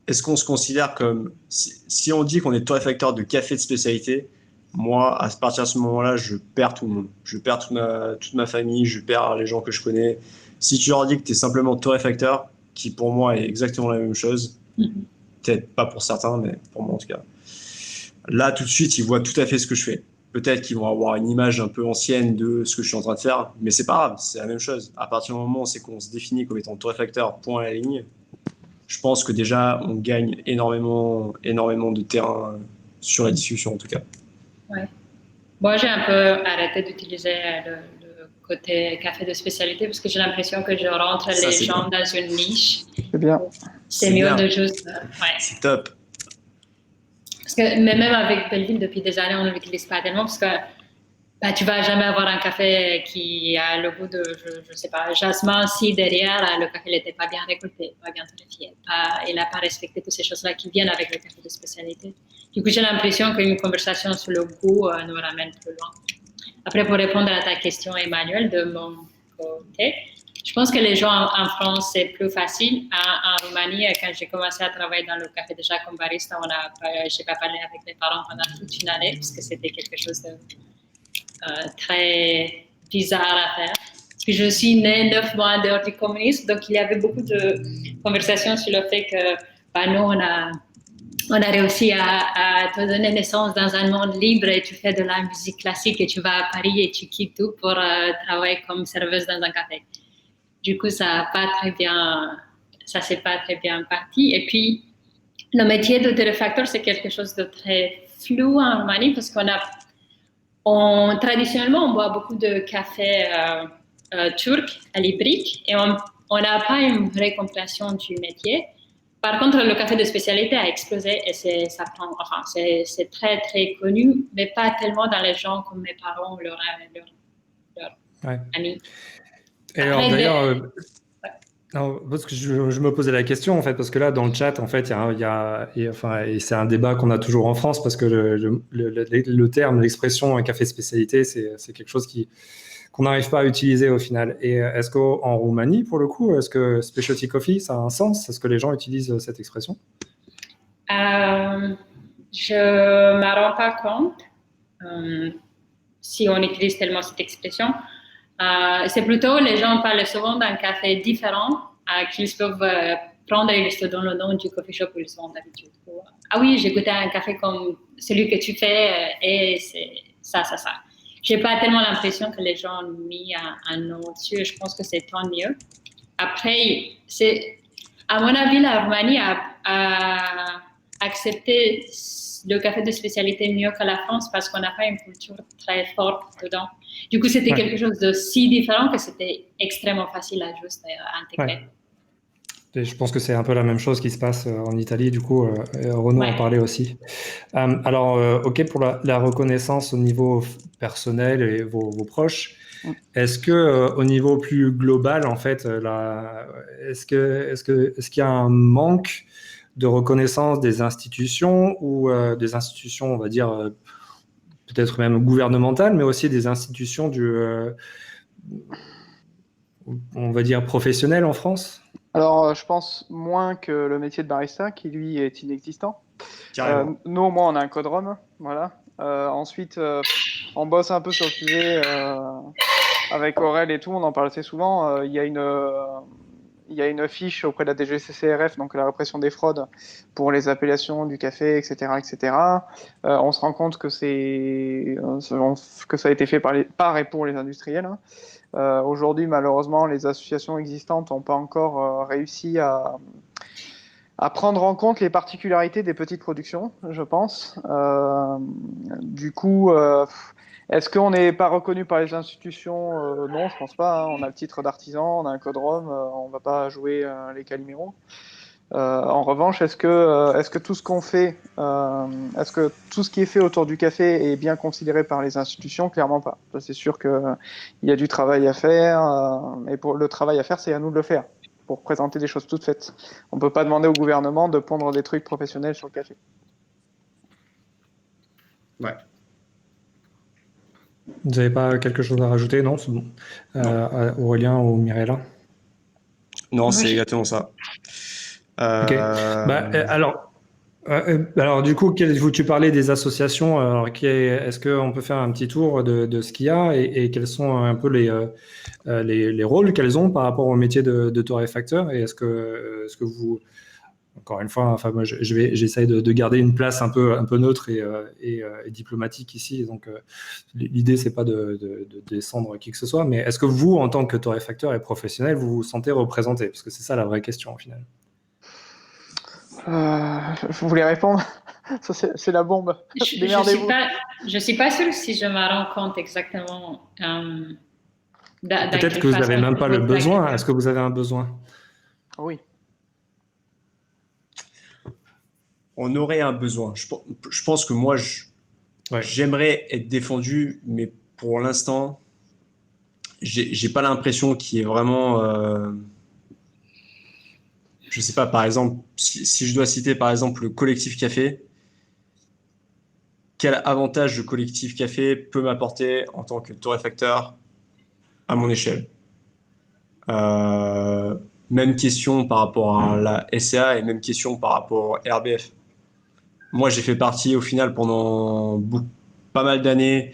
est-ce qu'on se considère comme, si on dit qu'on est torréfacteur de café de spécialité, moi, à partir de ce moment-là, je perds tout le monde. Je perds toute ma famille, je perds les gens que je connais. Si tu leur dis que tu es simplement torréfacteur, qui pour moi est exactement la même chose, peut-être pas pour certains, mais pour moi en tout cas. Là, tout de suite, ils voient tout à fait ce que je fais. Peut-être qu'ils vont avoir une image un peu ancienne de ce que je suis en train de faire, mais c'est pas grave, c'est la même chose. À partir du moment où c'est qu'on se définit comme étant torréfacteur, point à la ligne, je pense que déjà, on gagne énormément de terrain sur la discussion, en tout cas. Ouais. Moi, j'ai un peu arrêté d'utiliser le côté café de spécialité parce que j'ai l'impression que je rentre Ça, les c'est gens bien. dans une niche. C'est bien. C'est C'est mieux bien. de juste. Ouais. C'est top. Parce que mais même avec Belleville, depuis des années, on ne l'utilise pas tellement parce que bah, tu vas jamais avoir un café qui a le goût de, je sais pas, jasmin si derrière le café n'était pas bien récolté, pas bien torréfié, il n'a pas respecté toutes ces choses-là qui viennent avec le café de spécialité. Du coup, j'ai l'impression qu'une conversation sur le goût nous ramène plus loin. Après, pour répondre à ta question, Emmanuel, de mon côté, je pense que les gens en France, c'est plus facile. En Roumanie, quand j'ai commencé à travailler dans le café déjà comme barista, j'ai pas parlé avec mes parents pendant toute une année parce que c'était quelque chose de très bizarre à faire. Parce que je suis née 9 mois en dehors du communisme, donc il y avait beaucoup de conversations sur le fait que bah, nous, on a réussi à te donner naissance dans un monde libre et tu fais de la musique classique et tu vas à Paris et tu quittes tout pour travailler comme serveuse dans un café. Du coup, ça s'est pas très bien parti. Et puis, Le métier de torréfacteur, c'est quelque chose de très flou en Roumanie parce traditionnellement, on boit beaucoup de café turc à l'hybrique et on n'a pas une vraie compréhension du métier. Par contre, le café de spécialité a explosé et c'est très, très connu, mais pas tellement dans les gens comme mes parents ou leurs amis. Et alors, d'ailleurs, non, parce que je me posais la question, en fait, parce que là, dans le chat, en fait, et c'est un débat qu'on a toujours en France, parce que le terme, l'expression un café spécialité, c'est quelque chose qu'on n'arrive pas à utiliser au final. Et est-ce qu'en Roumanie, pour le coup, est-ce que specialty coffee, ça a un sens? Est-ce que les gens utilisent cette expression? Je ne me rends pas compte si on utilise tellement cette expression. C'est plutôt, les gens parlent souvent d'un café différent qu'ils peuvent prendre et ils se donnent le nom du coffee shop où ils sont d'habitude. Ah oui, j'ai goûté un café comme celui que tu fais et c'est ça. J'ai pas tellement l'impression que les gens ont mis un nom dessus. Je pense que c'est tant mieux. Après, à mon avis, la Roumanie a accepté le café de spécialité mieux que la France parce qu'on n'a pas une culture très forte dedans. Du coup, c'était quelque chose de si différent que c'était extrêmement facile à juste intégrer. Ouais. Et je pense que c'est un peu la même chose qui se passe en Italie, du coup, Renaud en parlait aussi. Alors, OK, pour la reconnaissance au niveau personnel et vos proches, est-ce que au niveau plus global, en fait, est-ce qu'il y a un manque de reconnaissance des institutions ou des institutions, on va dire, peut-être même gouvernementales, mais aussi des institutions on va dire, professionnelles en France? Alors, je pense moins que le métier de barista, qui lui est inexistant. Nous, au moins, on a un codrom, voilà. Ensuite, on bosse un peu sur le sujet avec Aurel et tout, on en parle assez souvent. Il y a une fiche auprès de la DGCCRF, donc la répression des fraudes, pour les appellations du café, etc., etc. On se rend compte que ça a été fait par et pour les industriels. Aujourd'hui, malheureusement, les associations existantes n'ont pas encore réussi à prendre en compte les particularités des petites productions, je pense. Du coup, est-ce qu'on n'est pas reconnu par les institutions? Non, je pense pas. On a le titre d'artisan, on a un codrom, on va pas jouer les caliméros. En revanche, est-ce que tout ce qu'on fait, est-ce que tout ce qui est fait autour du café est bien considéré par les institutions? Clairement pas. C'est sûr qu'il y a du travail à faire, et pour le travail à faire, c'est à nous de le faire, pour présenter des choses toutes faites. On ne peut pas demander au gouvernement de pondre des trucs professionnels sur le café. Ouais. Vous n'avez pas quelque chose à rajouter? Non, c'est bon. Aurélien ou Mirella? Non, c'est exactement ça. Ok. Alors, du coup, tu parlais des associations. Alors, est-ce qu'on peut faire un petit tour de ce qu'il y a et quels sont un peu les rôles qu'elles ont par rapport au métier de torréfacteur? Et est-ce que vous, encore une fois, enfin, moi, j'essaye de garder une place un peu neutre et diplomatique ici. Donc, l'idée, c'est pas de descendre qui que ce soit, mais est-ce que vous, en tant que torréfacteur et professionnel, vous vous sentez représenté? Parce que c'est ça la vraie question, au final. Vous voulez répondre? Ça, c'est la bombe. Démerdez-vous. Je suis pas sûre si je me rends compte exactement. Peut-être que vous n'avez même pas le besoin. Est-ce que vous avez un besoin? Oui. On aurait un besoin. Je pense que moi, j'aimerais être défendu, mais pour l'instant, j'ai pas l'impression qu'il y ait vraiment. Je sais pas, par exemple, si je dois citer par exemple le collectif café, quel avantage le collectif café peut m'apporter en tant que torréfacteur à mon échelle? Même question par rapport à la SCA et même question par rapport à RBF. Moi, j'ai fait partie au final pendant pas mal d'années,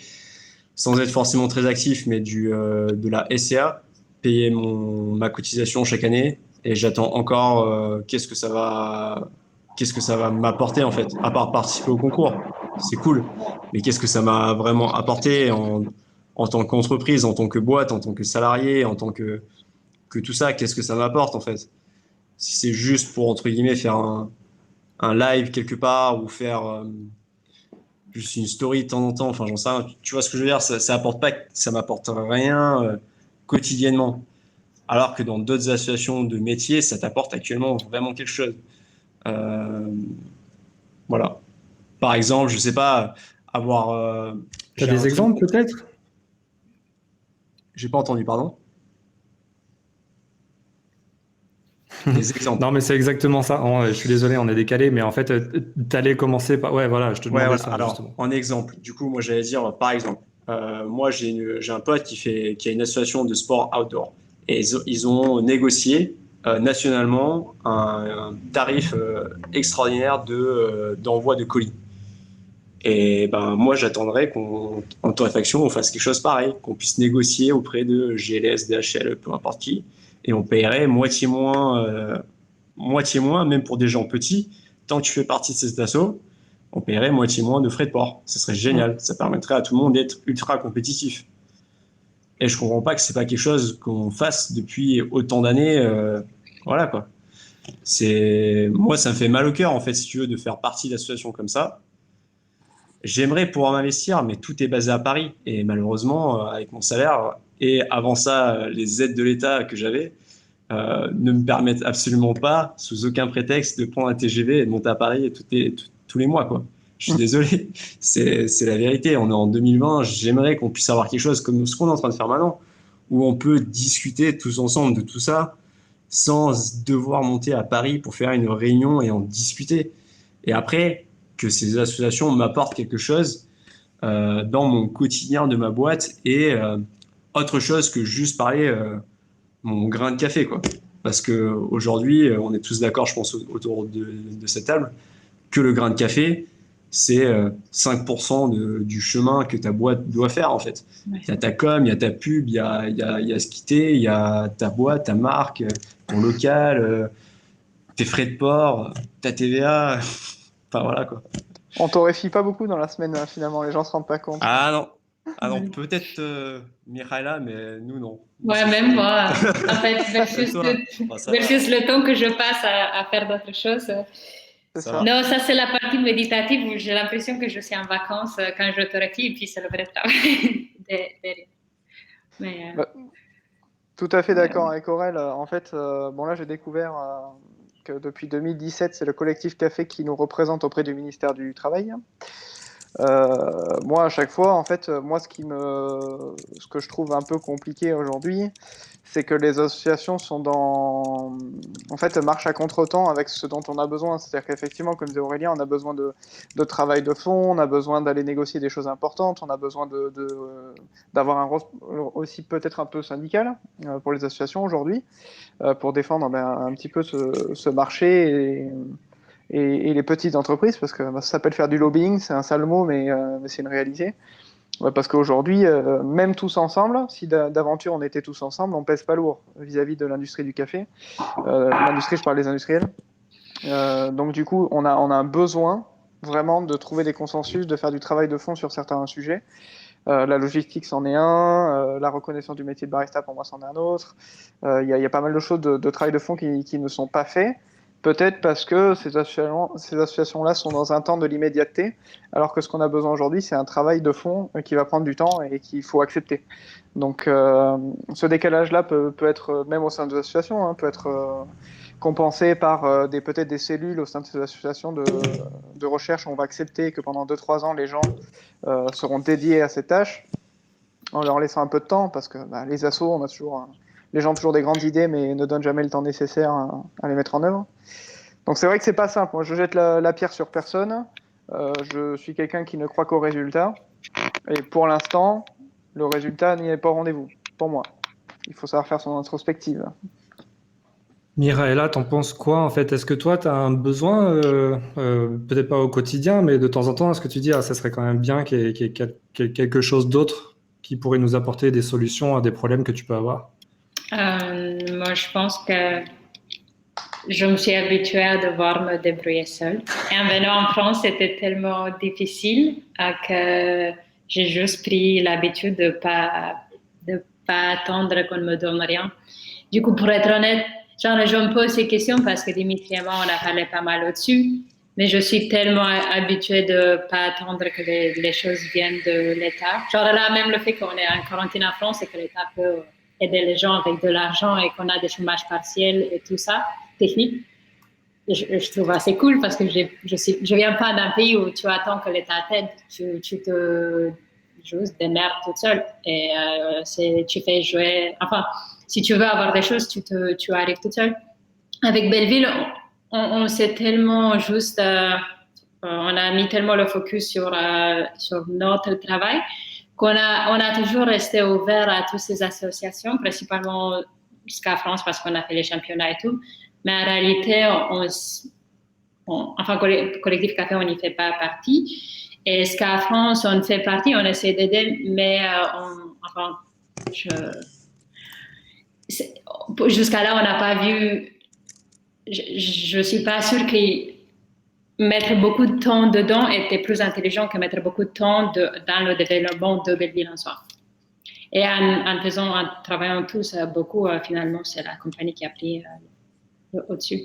sans être forcément très actif, mais de la SCA, payer ma cotisation chaque année, et j'attends encore qu'est-ce que ça va m'apporter en fait, à part participer au concours. C'est cool, mais qu'est-ce que ça m'a vraiment apporté en tant qu'entreprise, en tant que boîte, en tant que salarié, en tant que tout ça, qu'est-ce que ça m'apporte en fait? Si c'est juste pour entre guillemets faire un live quelque part ou faire juste une story de temps en temps. Enfin, j'en sais rien. Tu vois ce que je veux dire? Ça apporte pas, ça m'apporte rien quotidiennement. Alors que dans d'autres associations de métiers, ça t'apporte actuellement vraiment quelque chose. Euh, voilà. Par exemple, je sais pas, avoir. Tu as J'ai un des truc. exemples peut-être? J'ai pas entendu, pardon. Des exemples. Non, mais c'est exactement ça. Je suis désolé, on est décalé, mais en fait, tu allais commencer par... Ouais, voilà, je te Ouais, demandais voilà. ça, Alors, justement. en exemple, du coup, moi, j'allais dire, par exemple, moi, j'ai un pote qui a une association de sport outdoor. Et ils ont négocié nationalement un tarif extraordinaire d'envoi de colis. Et ben, moi, j'attendrais qu'en torréfaction, on fasse quelque chose pareil, qu'on puisse négocier auprès de GLS, DHL, peu importe qui, et on paierait moitié moins, même pour des gens petits, tant que tu fais partie de cet assaut, on paierait moitié moins de frais de port. Ce serait génial. Ça permettrait à tout le monde d'être ultra compétitif. Et je comprends pas que c'est pas quelque chose qu'on fasse depuis autant d'années. Voilà quoi. Moi, ça me fait mal au cœur en fait, si tu veux, de faire partie d'associations comme ça. J'aimerais pouvoir m'investir, mais tout est basé à Paris. Et malheureusement, avec mon salaire et avant ça, les aides de l'État que j'avais, ne me permettent absolument pas, sous aucun prétexte, de prendre un TGV et de monter à Paris tous les mois, quoi. Je suis désolé, c'est la vérité. On est en 2020, j'aimerais qu'on puisse avoir quelque chose comme ce qu'on est en train de faire maintenant, où on peut discuter tous ensemble de tout ça, sans devoir monter à Paris pour faire une réunion et en discuter. Et après, que ces associations m'apportent quelque chose dans mon quotidien de ma boîte et autre chose que juste parler mon grain de café, quoi. Parce que aujourd'hui, on est tous d'accord, je pense, autour de cette table, que le grain de café, c'est 5% du chemin que ta boîte doit faire, en fait. Ouais. Il y a ta com, il y a ta pub, il y a ce qui t'est, il y a ta boîte, ta marque, ton local, tes frais de port, ta TVA. Enfin, voilà, quoi. On torréfie pas beaucoup dans la semaine, finalement, les gens se rendent pas compte. Ah non. Ah non, Ouais. peut-être Mihaela, mais nous, non. Nous, Ouais, c'est même fini. moi, en fait, Même toi. Bah, ça va. versus le temps que je passe à faire d'autres choses. C'est Ça ça. va. Non, ça c'est la partie méditative où j'ai l'impression que je suis en vacances quand je torréfie et puis c'est le vrai travail derrière. Mais, Bah, tout à fait ouais. d'accord avec Aurel. En fait, bon là, j'ai découvert que depuis 2017, c'est le collectif Café qui nous représente auprès du ministère du Travail. Moi, à chaque fois, en fait, moi, ce que je trouve un peu compliqué aujourd'hui, c'est que les associations en fait, marchent à contre-temps avec ce dont on a besoin. C'est-à-dire qu'effectivement, comme disait Aurélien, on a besoin de travail de fond, on a besoin d'aller négocier des choses importantes, on a besoin d'avoir un rôle aussi peut-être un peu syndical pour les associations aujourd'hui, pour défendre un petit peu ce marché et les petites entreprises, parce que ça s'appelle faire du lobbying, c'est un sale mot, mais c'est une réalité. Ouais, parce qu'aujourd'hui, même tous ensemble, si d'aventure on était tous ensemble, on pèse pas lourd vis-à-vis de l'industrie du café. L'industrie, je parle des industriels. Donc du coup, on a un besoin vraiment de trouver des consensus, de faire du travail de fond sur certains sujets. La logistique, c'en est un. La reconnaissance du métier de barista, pour moi, c'en est un autre. Il y a pas mal de choses de travail de fond qui ne sont pas faits. Peut-être parce que ces associations-là sont dans un temps de l'immédiateté, alors que ce qu'on a besoin aujourd'hui, c'est un travail de fond qui va prendre du temps et qu'il faut accepter. Donc, ce décalage-là peut être, même au sein des associations, hein, peut être compensé par peut-être des cellules au sein de ces associations de recherche où on va accepter que pendant 2-3 ans, les gens seront dédiés à ces tâches en leur laissant un peu de temps, parce que les assos, les gens ont toujours des grandes idées, mais ne donnent jamais le temps nécessaire à les mettre en œuvre. Donc c'est vrai que c'est pas simple. Moi, je jette la pierre sur personne. Je suis quelqu'un qui ne croit qu'au résultat. Et pour l'instant, le résultat n'y est pas au rendez-vous, pour moi. Il faut savoir faire son introspective. Miraela, t'en penses quoi en fait? Est-ce que toi, tu as un besoin, peut-être pas au quotidien, mais de temps en temps, est-ce que tu dis, ah, ça serait quand même bien qu'il y ait quelque chose d'autre qui pourrait nous apporter des solutions à des problèmes que tu peux avoir? Moi, je pense que je me suis habituée à devoir me débrouiller seule. Et en venant en France, c'était tellement difficile que j'ai juste pris l'habitude de pas attendre qu'on me donne rien. Du coup, pour être honnête, genre, je me pose ces questions parce que Dimitri et moi, on a parlé pas mal au-dessus. Mais je suis tellement habituée de pas attendre que les choses viennent de l'État. Genre là, même le fait qu'on est en quarantaine en France et que l'État peut aider les gens avec de l'argent et qu'on a des chômages partiels et tout ça, technique, je trouve assez cool parce que je viens pas d'un pays où tu attends que l'État t'aide. Tu te juste démerdes toute seule et tu fais jouer. Enfin, si tu veux avoir des choses, tu arrives toute seule. Avec Belleville, on s'est tellement juste, on a mis tellement le focus sur notre travail qu'on a toujours resté ouvert à toutes ces associations, principalement Ska France parce qu'on a fait les championnats et tout. Mais en réalité, enfin, Collectif Café, on n'y fait pas partie. Et Ska France, on fait partie, on essaie d'aider, mais enfin, jusqu'à là, on n'a pas vu. Je suis pas sûre que mettre beaucoup de temps dedans était plus intelligent que mettre beaucoup de temps dans le développement de Belleville en soi. Et en travaillant tous beaucoup, finalement, c'est la compagnie qui a pris au-dessus.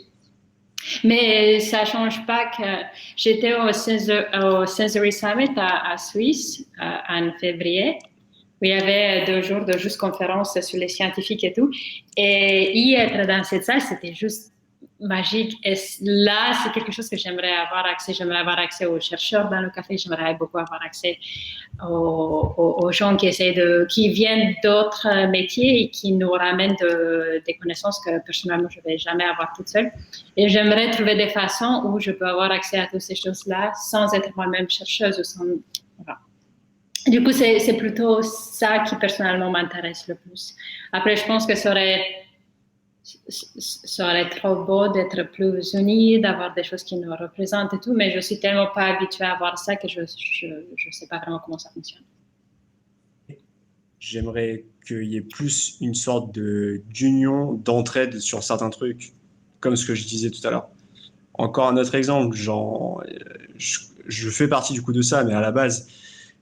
Mais ça change pas que j'étais au Sensory Summit à Suisse en février. Où il y avait 2 jours de juste conférences sur les scientifiques et tout. Et y être dans cette salle, c'était juste magique. Et là, c'est quelque chose que j'aimerais avoir accès. J'aimerais avoir accès aux chercheurs dans le café. J'aimerais beaucoup avoir accès aux gens qui viennent d'autres métiers et qui nous ramènent des connaissances que personnellement, je ne vais jamais avoir toute seule. Et j'aimerais trouver des façons où je peux avoir accès à toutes ces choses-là sans être moi-même chercheuse ou sans... Voilà. Du coup, c'est plutôt ça qui personnellement m'intéresse le plus. Après, je pense que ça aurait trop beau d'être plus unis, d'avoir des choses qui nous représentent et tout, mais je suis tellement pas habituée à voir ça que je sais pas vraiment comment ça fonctionne. J'aimerais qu'il y ait plus une sorte d'union, d'entraide sur certains trucs, comme ce que je disais tout à l'heure. Encore un autre exemple, genre, je fais partie du coup de ça, mais à la base,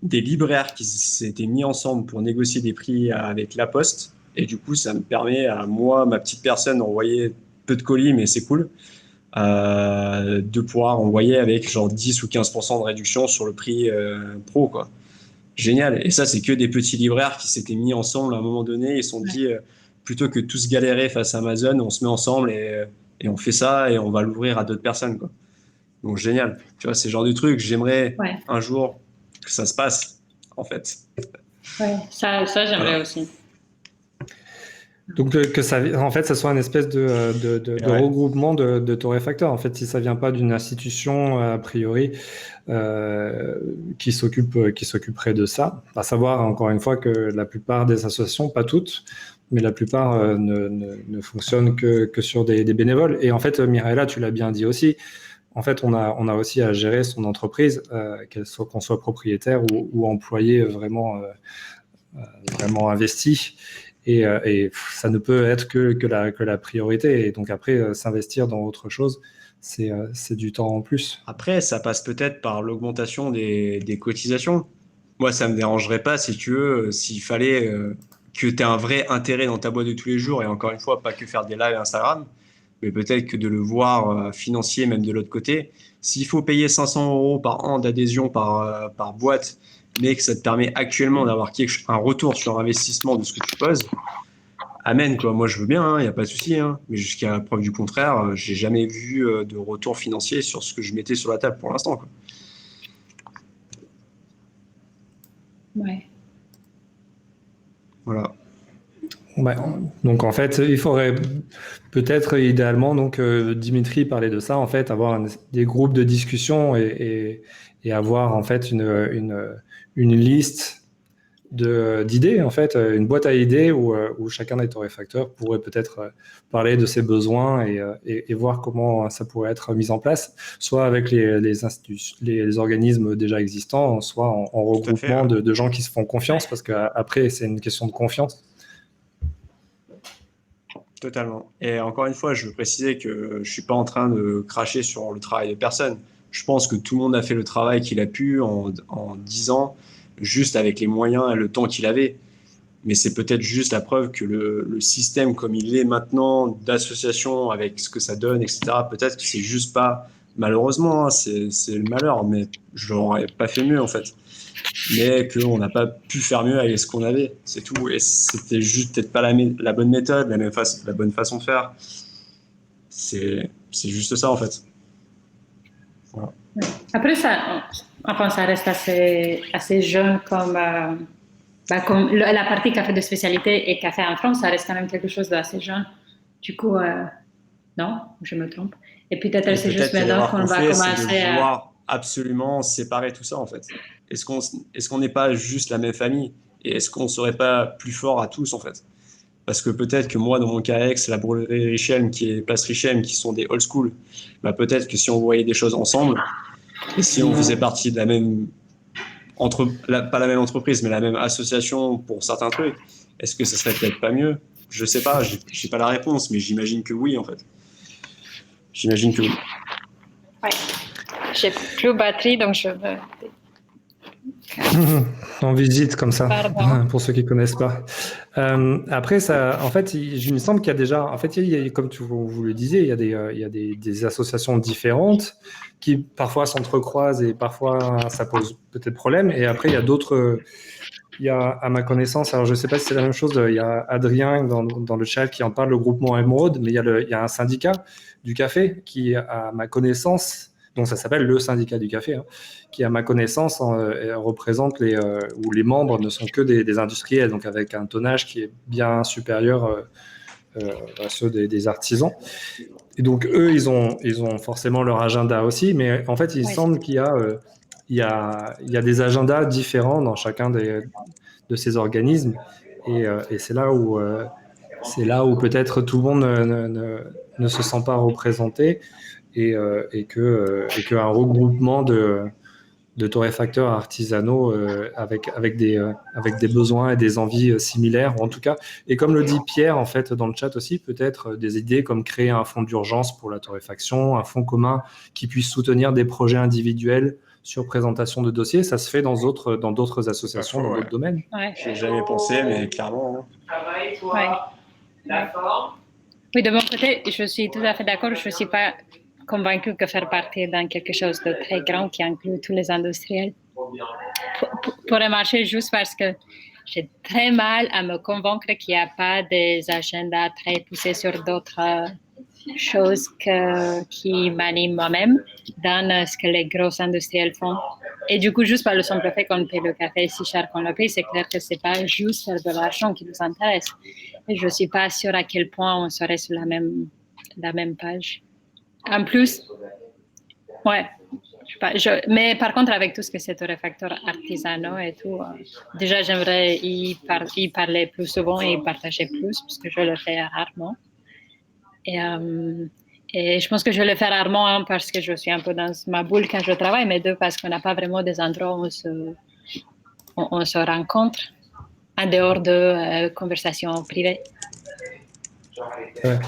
des libraires qui s'étaient mis ensemble pour négocier des prix avec La Poste. Et du coup, ça me permet à moi, ma petite personne, d'envoyer peu de colis, mais c'est cool, de pouvoir envoyer avec genre 10 ou 15% de réduction sur le prix pro, quoi. Génial. Et ça, c'est que des petits libraires qui s'étaient mis ensemble à un moment donné. Ils se sont dit, plutôt que tous galérer face à Amazon, on se met ensemble et on fait ça et on va l'ouvrir à d'autres personnes, quoi. Donc, génial. Tu vois, c'est le genre de truc, j'aimerais un jour que ça se passe, en fait. Ouais, ça j'aimerais aussi. Donc que ça, en fait, ça soit une espèce de regroupement de torréfacteurs. En fait, si ça vient pas d'une institution a priori qui s'occuperait de ça, à savoir encore une fois que la plupart des associations, pas toutes, mais la plupart ne fonctionnent que sur des bénévoles. Et en fait, Mireilla, tu l'as bien dit aussi. En fait, on a aussi à gérer son entreprise, qu'on soit propriétaire ou employé vraiment investi. Et ça ne peut être que la priorité. Et donc après, s'investir dans autre chose, c'est du temps en plus. Après, ça passe peut-être par l'augmentation des cotisations. Moi, ça me dérangerait pas, si tu veux, s'il fallait que tu aies un vrai intérêt dans ta boîte de tous les jours, et encore une fois, pas que faire des lives Instagram, mais peut-être que de le voir financier même de l'autre côté. S'il faut payer 500 € par an d'adhésion par boîte, mais que ça te permet actuellement d'avoir un retour sur investissement de ce que tu poses, amen, quoi. Moi, je veux bien, il n'y a pas de souci, hein. Mais jusqu'à preuve du contraire, j'ai jamais vu de retour financier sur ce que je mettais sur la table pour l'instant, quoi. Ouais. Voilà. Ouais. Donc en fait, il faudrait peut-être idéalement, donc Dimitri parlait de ça, en fait, avoir des groupes de discussion et avoir en fait une liste d'idées, en fait, une boîte à idées où chacun des torréfacteurs pourrait peut-être parler de ses besoins et voir comment ça pourrait être mis en place, soit avec les organismes déjà existants, soit en regroupement de gens qui se font confiance, parce qu'après, c'est une question de confiance. Totalement. Et encore une fois, je veux préciser que je ne suis pas en train de cracher sur le travail de personne. Je pense que tout le monde a fait le travail qu'il a pu en 10 ans, juste avec les moyens et le temps qu'il avait. Mais c'est peut-être juste la preuve que le système comme il est maintenant, d'association avec ce que ça donne, etc., peut-être que c'est juste pas Malheureusement, hein, c'est le malheur, mais je n'aurais pas fait mieux en fait. Mais qu'on n'a pas pu faire mieux avec ce qu'on avait, c'est tout. Et c'était juste peut-être pas la bonne méthode, la bonne façon de faire. C'est juste ça en fait. Voilà. Après, ça reste assez jeune comme la partie café de spécialité et café en France, ça reste quand même quelque chose d'assez jeune. Du coup, non, je me trompe. Et peut-être c'est juste maintenant qu'on va commencer à vouloir absolument séparer tout ça en fait. Est-ce qu'on n'est pas juste la même famille et est-ce qu'on serait pas plus fort à tous en fait? Parce que peut-être que moi, dans mon cas ex, la brûlerie Richelme qui est Place Richelme, qui sont des old school, bah peut-être que si on voyait des choses ensemble et si on faisait partie de la même pas la même entreprise, mais la même association pour certains trucs, est-ce que ça serait peut-être pas mieux? Je sais pas, j'ai pas la réponse, mais j'imagine que oui en fait. J'imagine que oui. Ouais. J'ai plus de batterie, donc je veux. En visite comme ça, Pardon. pour ceux qui connaissent pas. Après, ça, en fait, il me semble qu'il y a déjà, en fait, comme vous le disiez, il y a des associations différentes qui parfois s'entrecroisent et parfois ça pose peut-être problème. Et après, il y a d'autres. Il y a, à ma connaissance, alors je ne sais pas si c'est la même chose, il y a Adrien dans le chat qui en parle, le groupement Émeraude, mais il y a un syndicat du café qui, à ma connaissance, donc ça s'appelle le syndicat du café, hein, qui, à ma connaissance, représente où les membres ne sont que des industriels, donc avec un tonnage qui est bien supérieur à ceux des artisans. Et donc, eux, ils ont forcément leur agenda aussi, mais en fait, il semble qu'il y a... il y a des agendas différents dans chacun de ces organismes et c'est là où peut-être tout le monde ne se sent pas représenté et qu'un regroupement de torréfacteurs artisanaux avec des besoins et des envies similaires, en tout cas. Et comme le dit Pierre, en fait, dans le chat aussi, peut-être des idées comme créer un fonds d'urgence pour la torréfaction, un fonds commun qui puisse soutenir des projets individuels sur présentation de dossiers. Ça se fait dans d'autres associations, dans d'autres domaines. Ouais. J'ai jamais pensé, mais clairement. Ouais. Oui, de mon côté, je suis tout à fait d'accord. Je ne suis pas convaincue que faire partie dans quelque chose de très grand qui inclut tous les industriels pourrait marcher juste parce que j'ai très mal à me convaincre qu'il n'y a pas des agendas très poussés sur d'autres choses qui m'animent moi-même dans ce que les gros industriels font. Et du coup, juste par le simple fait qu'on paye le café si cher qu'on le paye, c'est clair que ce n'est pas juste faire de l'argent qui nous intéresse. Et je ne suis pas sûre à quel point on serait sur la même page. En plus, ouais. Mais par contre, avec tout ce que c'est torréfacteur artisanaux et tout, déjà, j'aimerais y parler plus souvent et y partager plus, parce que je le fais rarement. Et je pense que je le fais rarement, hein, parce que je suis un peu dans ma boule quand je travaille, mais deux, parce qu'on n'a pas vraiment des endroits où on se rencontre en dehors de conversations privées. Ouais.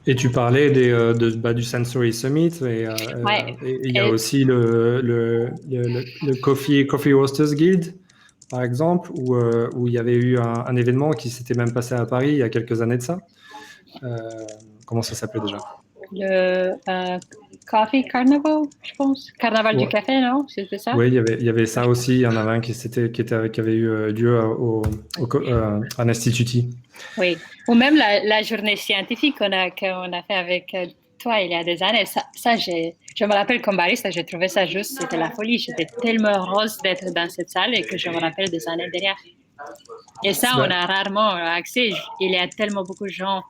Et tu parlais du Sensory Summit, et il y a aussi le Coffee Roasters Guild, par exemple, où il y avait eu un événement qui s'était même passé à Paris il y a quelques années de ça. Comment ça s'appelait déjà? Le Coffee Carnival, je pense. Carnaval du café, non? C'était ça? Oui, il y avait ça aussi. Il y en avait un qui avait eu lieu à l'Institut. Oui. Ou même la journée scientifique qu'on a fait avec toi il y a des années. Ça je me rappelle comme barista, j'ai trouvé ça juste, c'était la folie. J'étais tellement heureuse d'être dans cette salle et que je me rappelle des années derrière. Et ça, on a rarement accès. Il y a tellement beaucoup de gens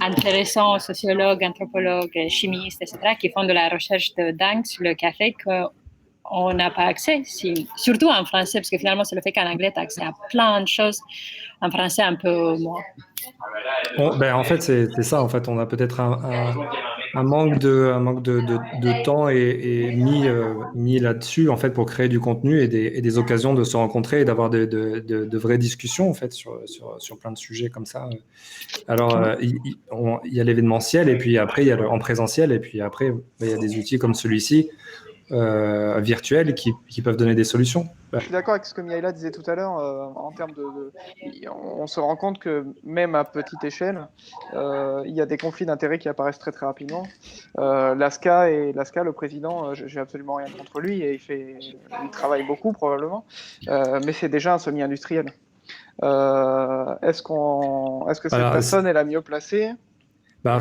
intéressants, sociologues, anthropologues, chimistes, etc., qui font de la recherche de dingue sur le café qu'on n'a pas accès. Surtout en français, parce que finalement, c'est le fait qu'en anglais, tu as accès à plein de choses. En français, un peu moins. En fait, c'est ça. En fait, on a peut-être un manque de temps et mis là-dessus en fait pour créer du contenu et des occasions de se rencontrer et d'avoir de vraies discussions en fait sur plein de sujets comme ça. Alors il y a l'événementiel et puis après il y a en présentiel et puis après il y a des outils comme celui-ci virtuels qui peuvent donner des solutions. Je suis d'accord avec ce que Mihaela disait tout à l'heure en termes on se rend compte que même à petite échelle, il y a des conflits d'intérêts qui apparaissent très très rapidement. Lasca, le président, j'ai absolument rien contre lui et il travaille beaucoup probablement, mais c'est déjà un semi-industriel. Est-ce que cette personne est la mieux placée?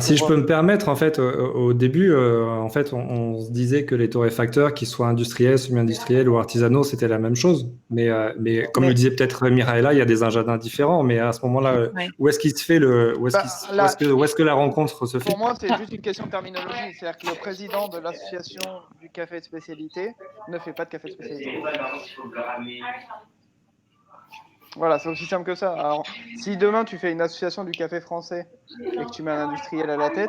Si je peux me permettre, en fait, au début, en fait, on se disait que les torréfacteurs, qu'ils soient industriels, semi-industriels ou artisanaux, c'était la même chose. Mais comme le disait peut-être Mihaela, il y a des ingénieurs différents. Mais à ce moment-là, où est-ce qu'il se fait où est-ce que la rencontre se fait? Pour moi, c'est juste une question de terminologie. C'est-à-dire que le président de l'association du café de spécialité ne fait pas de café de spécialité. Voilà, c'est aussi simple que ça. Alors, si demain tu fais une association du café français et que tu mets un industriel à la tête,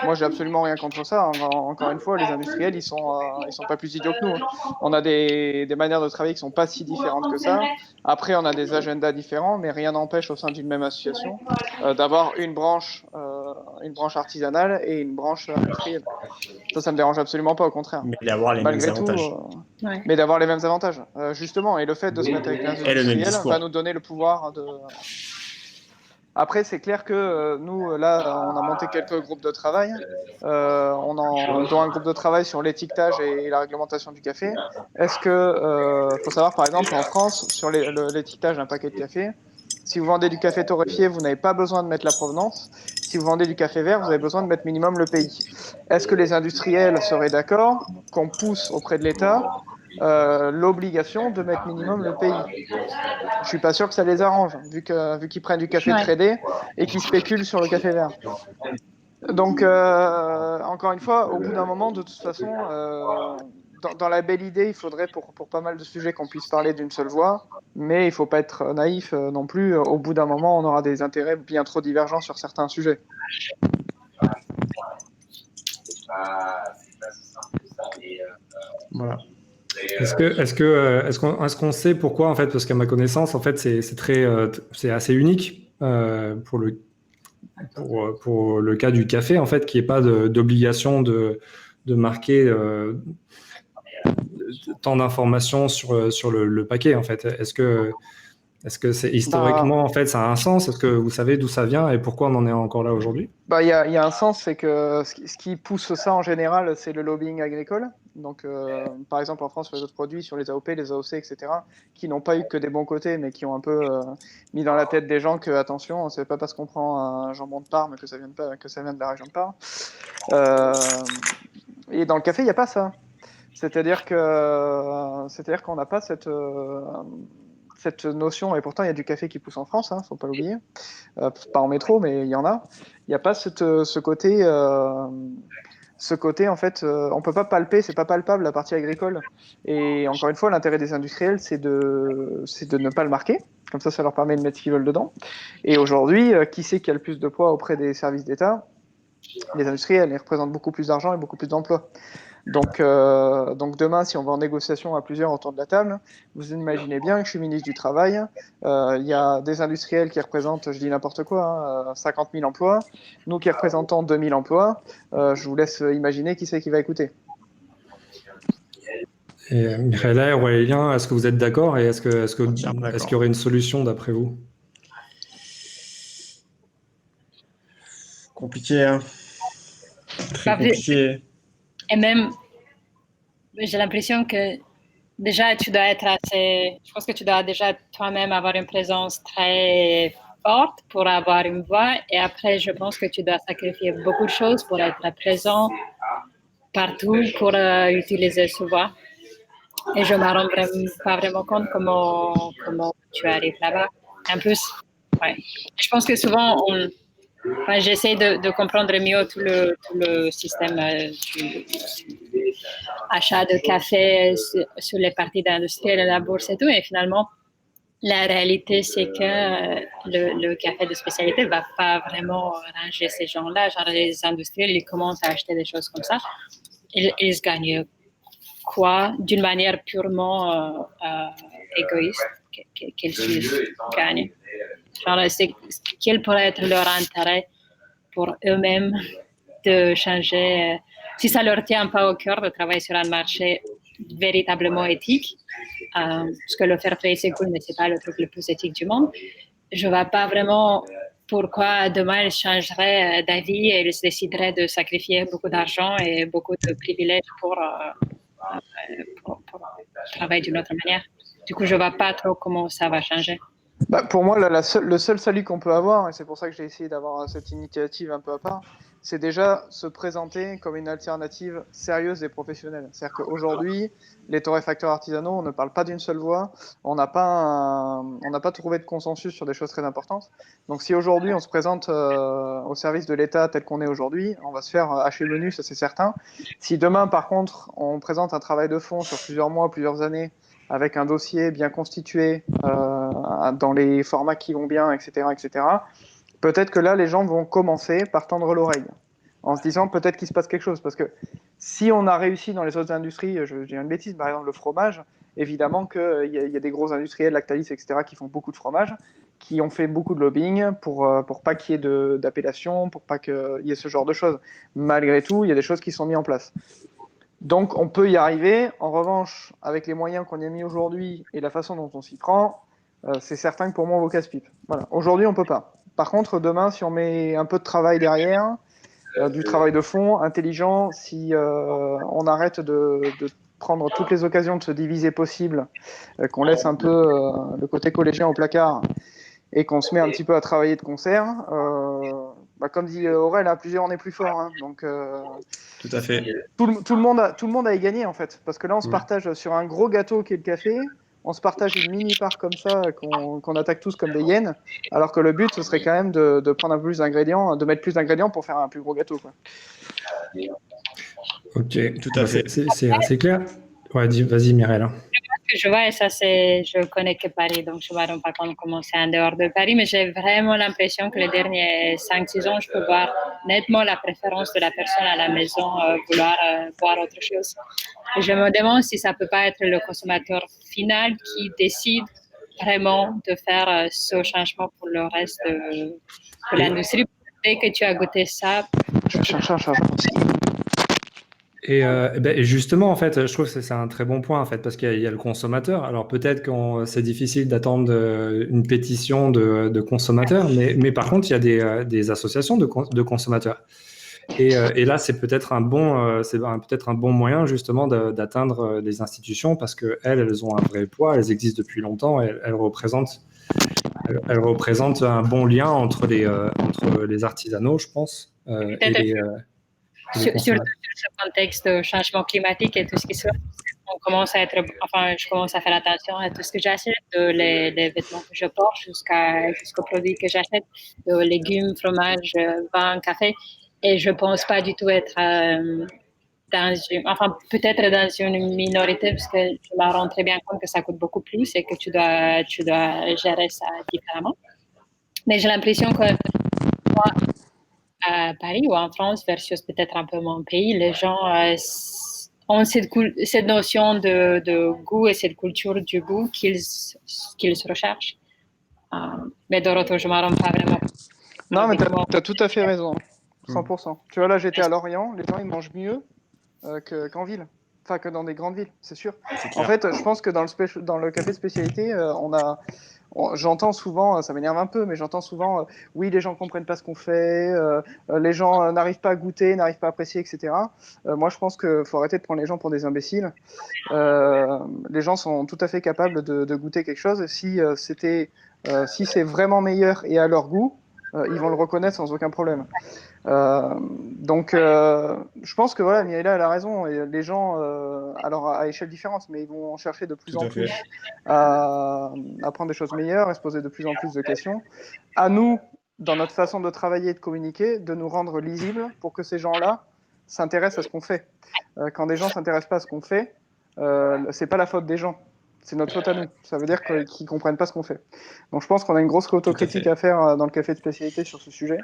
moi j'ai absolument rien contre ça. Encore une fois, les industriels, ils sont pas plus idiots que nous. On a des manières de travailler qui sont pas si différentes que ça. Après, on a des agendas différents, mais rien n'empêche au sein d'une même association d'avoir une branche artisanale et une branche industrielle. Ça me dérange absolument pas, au contraire. Mais d'avoir les mêmes avantages. Mais d'avoir les mêmes avantages, justement. Et le fait de se mettre avec les industriels va nous donner le pouvoir de... Après, c'est clair que nous, là, on a monté quelques groupes de travail. Dont un groupe de travail sur l'étiquetage et la réglementation du café. Est-ce que, faut savoir, par exemple, en France, sur l'étiquetage d'un paquet de café, si vous vendez du café torréfié, vous n'avez pas besoin de mettre la provenance. Si vous vendez du café vert, vous avez besoin de mettre minimum le pays. Est-ce que les industriels seraient d'accord qu'on pousse auprès de l'État l'obligation de mettre minimum le pays? Je suis pas sûr que ça les arrange, vu qu'ils prennent du café tradé et qu'ils spéculent sur le café vert. Donc, encore une fois, au bout d'un moment, de toute façon, dans la belle idée, il faudrait pour pas mal de sujets qu'on puisse parler d'une seule voix, mais il faut pas être naïf non plus. Au bout d'un moment, on aura des intérêts bien trop divergents sur certains sujets. Voilà. Est-ce qu'on sait pourquoi, en fait, parce qu'à ma connaissance, en fait, c'est assez unique pour le cas du café, en fait, qu'il n'y ait pas d'obligation de marquer tant d'informations sur le paquet, en fait. Est-ce que c'est historiquement, en fait, ça a un sens? Est-ce que vous savez d'où ça vient et pourquoi on en est encore là aujourd'hui? Il y a un sens, c'est que ce qui pousse ça en général, c'est le lobbying agricole. Donc, par exemple, en France, sur les autres produits, sur les AOP, les AOC, etc., qui n'ont pas eu que des bons côtés, mais qui ont un peu mis dans la tête des gens que, attention, c'est pas parce qu'on prend un jambon de Parme que ça vient de la région de Parme. Et dans le café, il n'y a pas ça. C'est-à-dire qu'on n'a pas cette notion, et pourtant il y a du café qui pousse en France, hein, faut pas l'oublier, pas en métro, mais il y en a. Il n'y a pas ce côté en fait, on peut pas palper, c'est pas palpable la partie agricole. Et encore une fois, l'intérêt des industriels, c'est de ne pas le marquer, comme ça leur permet de mettre ce qu'ils veulent dedans. Et aujourd'hui, qui c'est qui a le plus de poids auprès des services d'État? Les industriels, ils représentent beaucoup plus d'argent et beaucoup plus d'emplois. Donc demain, si on va en négociation à plusieurs autour de la table, vous imaginez bien que je suis ministre du Travail, il y a des industriels qui représentent, je dis n'importe quoi, 50 000 emplois, nous qui représentons 2 000 emplois, je vous laisse imaginer qui c'est qui va écouter. Et Mihaela et Aurélien, est-ce que vous êtes d'accord et est-ce qu'il y aurait une solution d'après vous? Compliqué, hein. Très compliqué. Et même, j'ai l'impression que déjà, je pense que tu dois déjà toi-même avoir une présence très forte pour avoir une voix. Et après, je pense que tu dois sacrifier beaucoup de choses pour être présent partout, pour utiliser ce voix. Et je ne me rends pas vraiment compte comment tu arrives là-bas. En plus, ouais. Je pense que souvent, j'essaie de comprendre mieux tout le système achat de café sur les parties d'industriel et la bourse et tout. Et finalement, la réalité, c'est que le café de spécialité ne va pas vraiment ranger ces gens-là. Genre, les industriels, ils commencent à acheter des choses comme ça. Ils gagnent quoi d'une manière purement égoïste qu'ils gagnent. Genre, quel pourrait être leur intérêt pour eux-mêmes de changer si ça leur tient pas au cœur de travailler sur un marché véritablement éthique, parce que le fair play c'est cool, mais c'est pas le truc le plus éthique du monde, je vois pas vraiment pourquoi demain ils changeraient d'avis et ils décideraient de sacrifier beaucoup d'argent et beaucoup de privilèges pour travailler d'une autre manière. Du coup, je vois pas trop comment ça va changer. Bah, pour moi, le seul salut qu'on peut avoir, et c'est pour ça que j'ai essayé d'avoir cette initiative un peu à part, c'est déjà se présenter comme une alternative sérieuse et professionnelle. C'est-à-dire qu'aujourd'hui, les torréfacteurs artisanaux, on ne parle pas d'une seule voix, on n'a pas trouvé de consensus sur des choses très importantes. Donc si aujourd'hui on se présente au service de l'État tel qu'on est aujourd'hui, on va se faire hacher le menu, ça c'est certain. Si demain, par contre, on présente un travail de fond sur plusieurs mois, plusieurs années, avec un dossier bien constitué, dans les formats qui vont bien, etc., peut-être que là, les gens vont commencer par tendre l'oreille, en se disant peut-être qu'il se passe quelque chose. Parce que si on a réussi dans les autres industries, je dis une bêtise, par exemple le fromage, évidemment qu'il y a des gros industriels, Lactalis, etc., qui font beaucoup de fromage, qui ont fait beaucoup de lobbying pour pas qu'il y ait d'appellation, pour pas qu'il y ait ce genre de choses. Malgré tout, il y a des choses qui sont mises en place. Donc on peut y arriver. En revanche, avec les moyens qu'on y a mis aujourd'hui et la façon dont on s'y prend, c'est certain que pour moi on vaut casse-pipe. Voilà. Aujourd'hui on peut pas. Par contre, demain, si on met un peu de travail derrière, du travail de fond, intelligent, si on arrête de prendre toutes les occasions de se diviser possible, qu'on laisse un peu le côté collégien au placard et qu'on se met un petit peu à travailler de concert, comme dit Aurel, à plusieurs on est plus fort. Hein. Donc Tout à fait. tout le monde a y gagné en fait, parce que là on se partage sur un gros gâteau qui est le café, on se partage une mini part comme ça qu'on attaque tous comme des hyènes, alors que le but ce serait quand même de prendre un peu plus d'ingrédients, de mettre plus d'ingrédients pour faire un plus gros gâteau, quoi. Ok, tout à fait. C'est assez clair. Ouais, vas-y Mireille. Ce que je vois, et ça je connais que Paris, donc je ne me rends pas compte comment c'est en dehors de Paris, mais j'ai vraiment l'impression que les derniers 5-6 ans, je peux voir nettement la préférence de la personne à la maison, vouloir voir autre chose. Et je me demande si ça ne peut pas être le consommateur final qui décide vraiment de faire ce changement pour le reste de l'industrie. Dès que tu as goûté ça... Et justement, en fait, je trouve que c'est un très bon point, en fait, parce qu'il y a le consommateur. Alors peut-être que c'est difficile d'attendre une pétition de consommateurs, mais par contre, il y a des associations de consommateurs. Et là, c'est peut-être peut-être un bon moyen justement d'atteindre les institutions, parce que elles ont un vrai poids, elles existent depuis longtemps, et elles représentent un bon lien entre les artisanaux, je pense, et les Surtout sur ce contexte de changement climatique et tout ce qui se je commence à faire attention à tout ce que j'achète, les vêtements que je porte jusqu'aux produits que j'achète, de légumes, fromage, vin, café. Et je ne pense pas du tout être peut-être dans une minorité, parce que je me rends très bien compte que ça coûte beaucoup plus et que tu dois gérer ça différemment. Mais j'ai l'impression que moi, à Paris ou en France versus peut-être un peu mon pays, les gens ont cette notion de goût et cette culture du goût qu'ils recherchent. Mais de retour, je ne m'en rends pas vraiment. Non, mais tu as tout à fait raison, 100%. Tu vois, là, j'étais à Lorient, les gens, ils mangent mieux qu'en ville. Enfin, que dans des grandes villes, c'est sûr. En fait, je pense que dans le café de spécialité, j'entends souvent, ça m'énerve un peu, mais j'entends souvent, oui, les gens ne comprennent pas ce qu'on fait, les gens n'arrivent pas à goûter, n'arrivent pas à apprécier, etc. Moi, je pense qu'il faut arrêter de prendre les gens pour des imbéciles. Les gens sont tout à fait capables de goûter quelque chose. Si c'est vraiment meilleur et à leur goût, ils vont le reconnaître sans aucun problème. Donc, je pense que voilà, Mireille a raison. Et les gens, alors à échelle différente, mais ils vont chercher de plus en plus à apprendre des choses meilleures et se poser de plus en plus de questions. À nous, dans notre façon de travailler et de communiquer, de nous rendre lisibles pour que ces gens-là s'intéressent à ce qu'on fait. Quand des gens s'intéressent pas à ce qu'on fait, c'est pas la faute des gens. C'est notre faute à nous. Ça veut dire qu'ils ne comprennent pas ce qu'on fait. Donc je pense qu'on a une grosse autocritique à faire dans le café de spécialité sur ce sujet.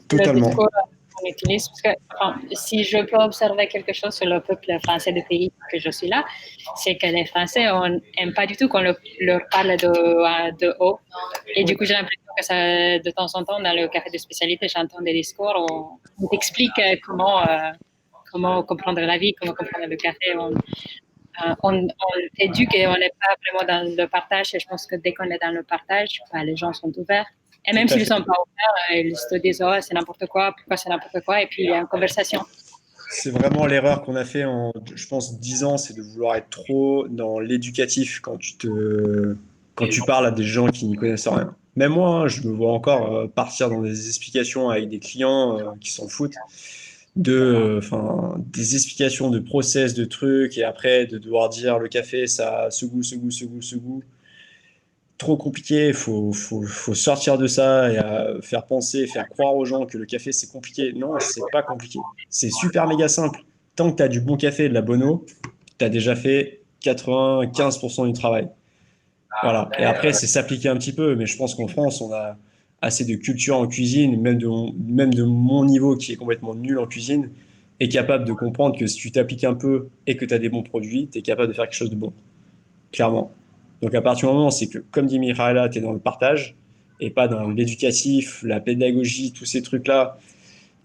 Totalement. Le discours qu'on utilise, parce que si je peux observer quelque chose sur le peuple français du pays que je suis là, c'est que les Français n'aiment pas du tout qu'on leur parle de haut. Et du coup, j'ai l'impression que de temps en temps, dans le café de spécialité, j'entends des discours où on t'explique comment comment comprendre la vie, comment comprendre le café. On éduque et on n'est pas vraiment dans le partage. Et je pense que dès qu'on est dans le partage, les gens sont ouverts. Et même s'ils ne sont pas ouverts, ils se disent oh, c'est n'importe quoi, pourquoi c'est n'importe quoi, et puis il y a une conversation. C'est vraiment l'erreur qu'on a fait en, je pense, 10 ans, c'est de vouloir être trop dans l'éducatif quand tu parles à des gens qui n'y connaissent rien. Même moi, hein, je me vois encore partir dans des explications avec des clients qui s'en foutent des explications de process, de trucs, et après de devoir dire le café, ça a ce goût, ce goût, ce goût, ce goût. Trop compliqué, faut sortir de ça et faire penser, faire croire aux gens que le café c'est compliqué. Non, c'est pas compliqué. C'est super méga simple. Tant que tu as du bon café et de la bonne eau, tu as déjà fait 95% du travail. Voilà. Et après, c'est s'appliquer un petit peu, mais je pense qu'en France, on a assez de culture en cuisine, même de mon niveau qui est complètement nul en cuisine, est capable de comprendre que si tu t'appliques un peu et que tu as des bons produits, tu es capable de faire quelque chose de bon. Clairement. Donc à partir du moment, c'est que, comme dit Mihaela, tu es dans le partage et pas dans l'éducatif, la pédagogie, tous ces trucs-là,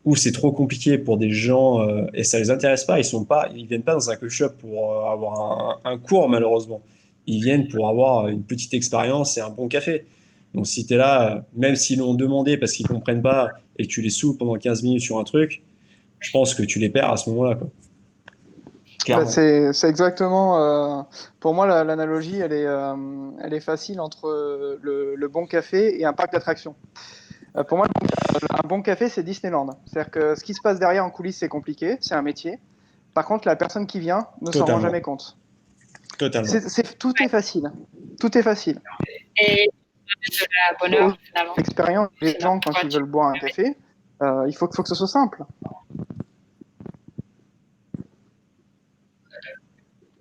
où c'est trop compliqué pour des gens et ça les intéresse pas, ils viennent pas dans un coffee shop pour avoir un cours malheureusement. Ils viennent pour avoir une petite expérience et un bon café. Donc si tu es là, même s'ils l'ont demandé parce qu'ils comprennent pas et que tu les saoules pendant 15 minutes sur un truc, je pense que tu les perds à ce moment-là, quoi. Bah, Clairement. c'est exactement. Pour moi, l'analogie, elle est facile entre le bon café et un parc d'attractions. Pour moi, un bon café, c'est Disneyland. C'est-à-dire que ce qui se passe derrière en coulisses, c'est compliqué, c'est un métier. Par contre, la personne qui vient ne s'en rend Totalement. jamais compte. Totalement. Tout est facile. Tout est facile. Et de la bonheur, finalement. L'expérience, les gens, quand ils veulent boire un café, il faut que ce soit simple.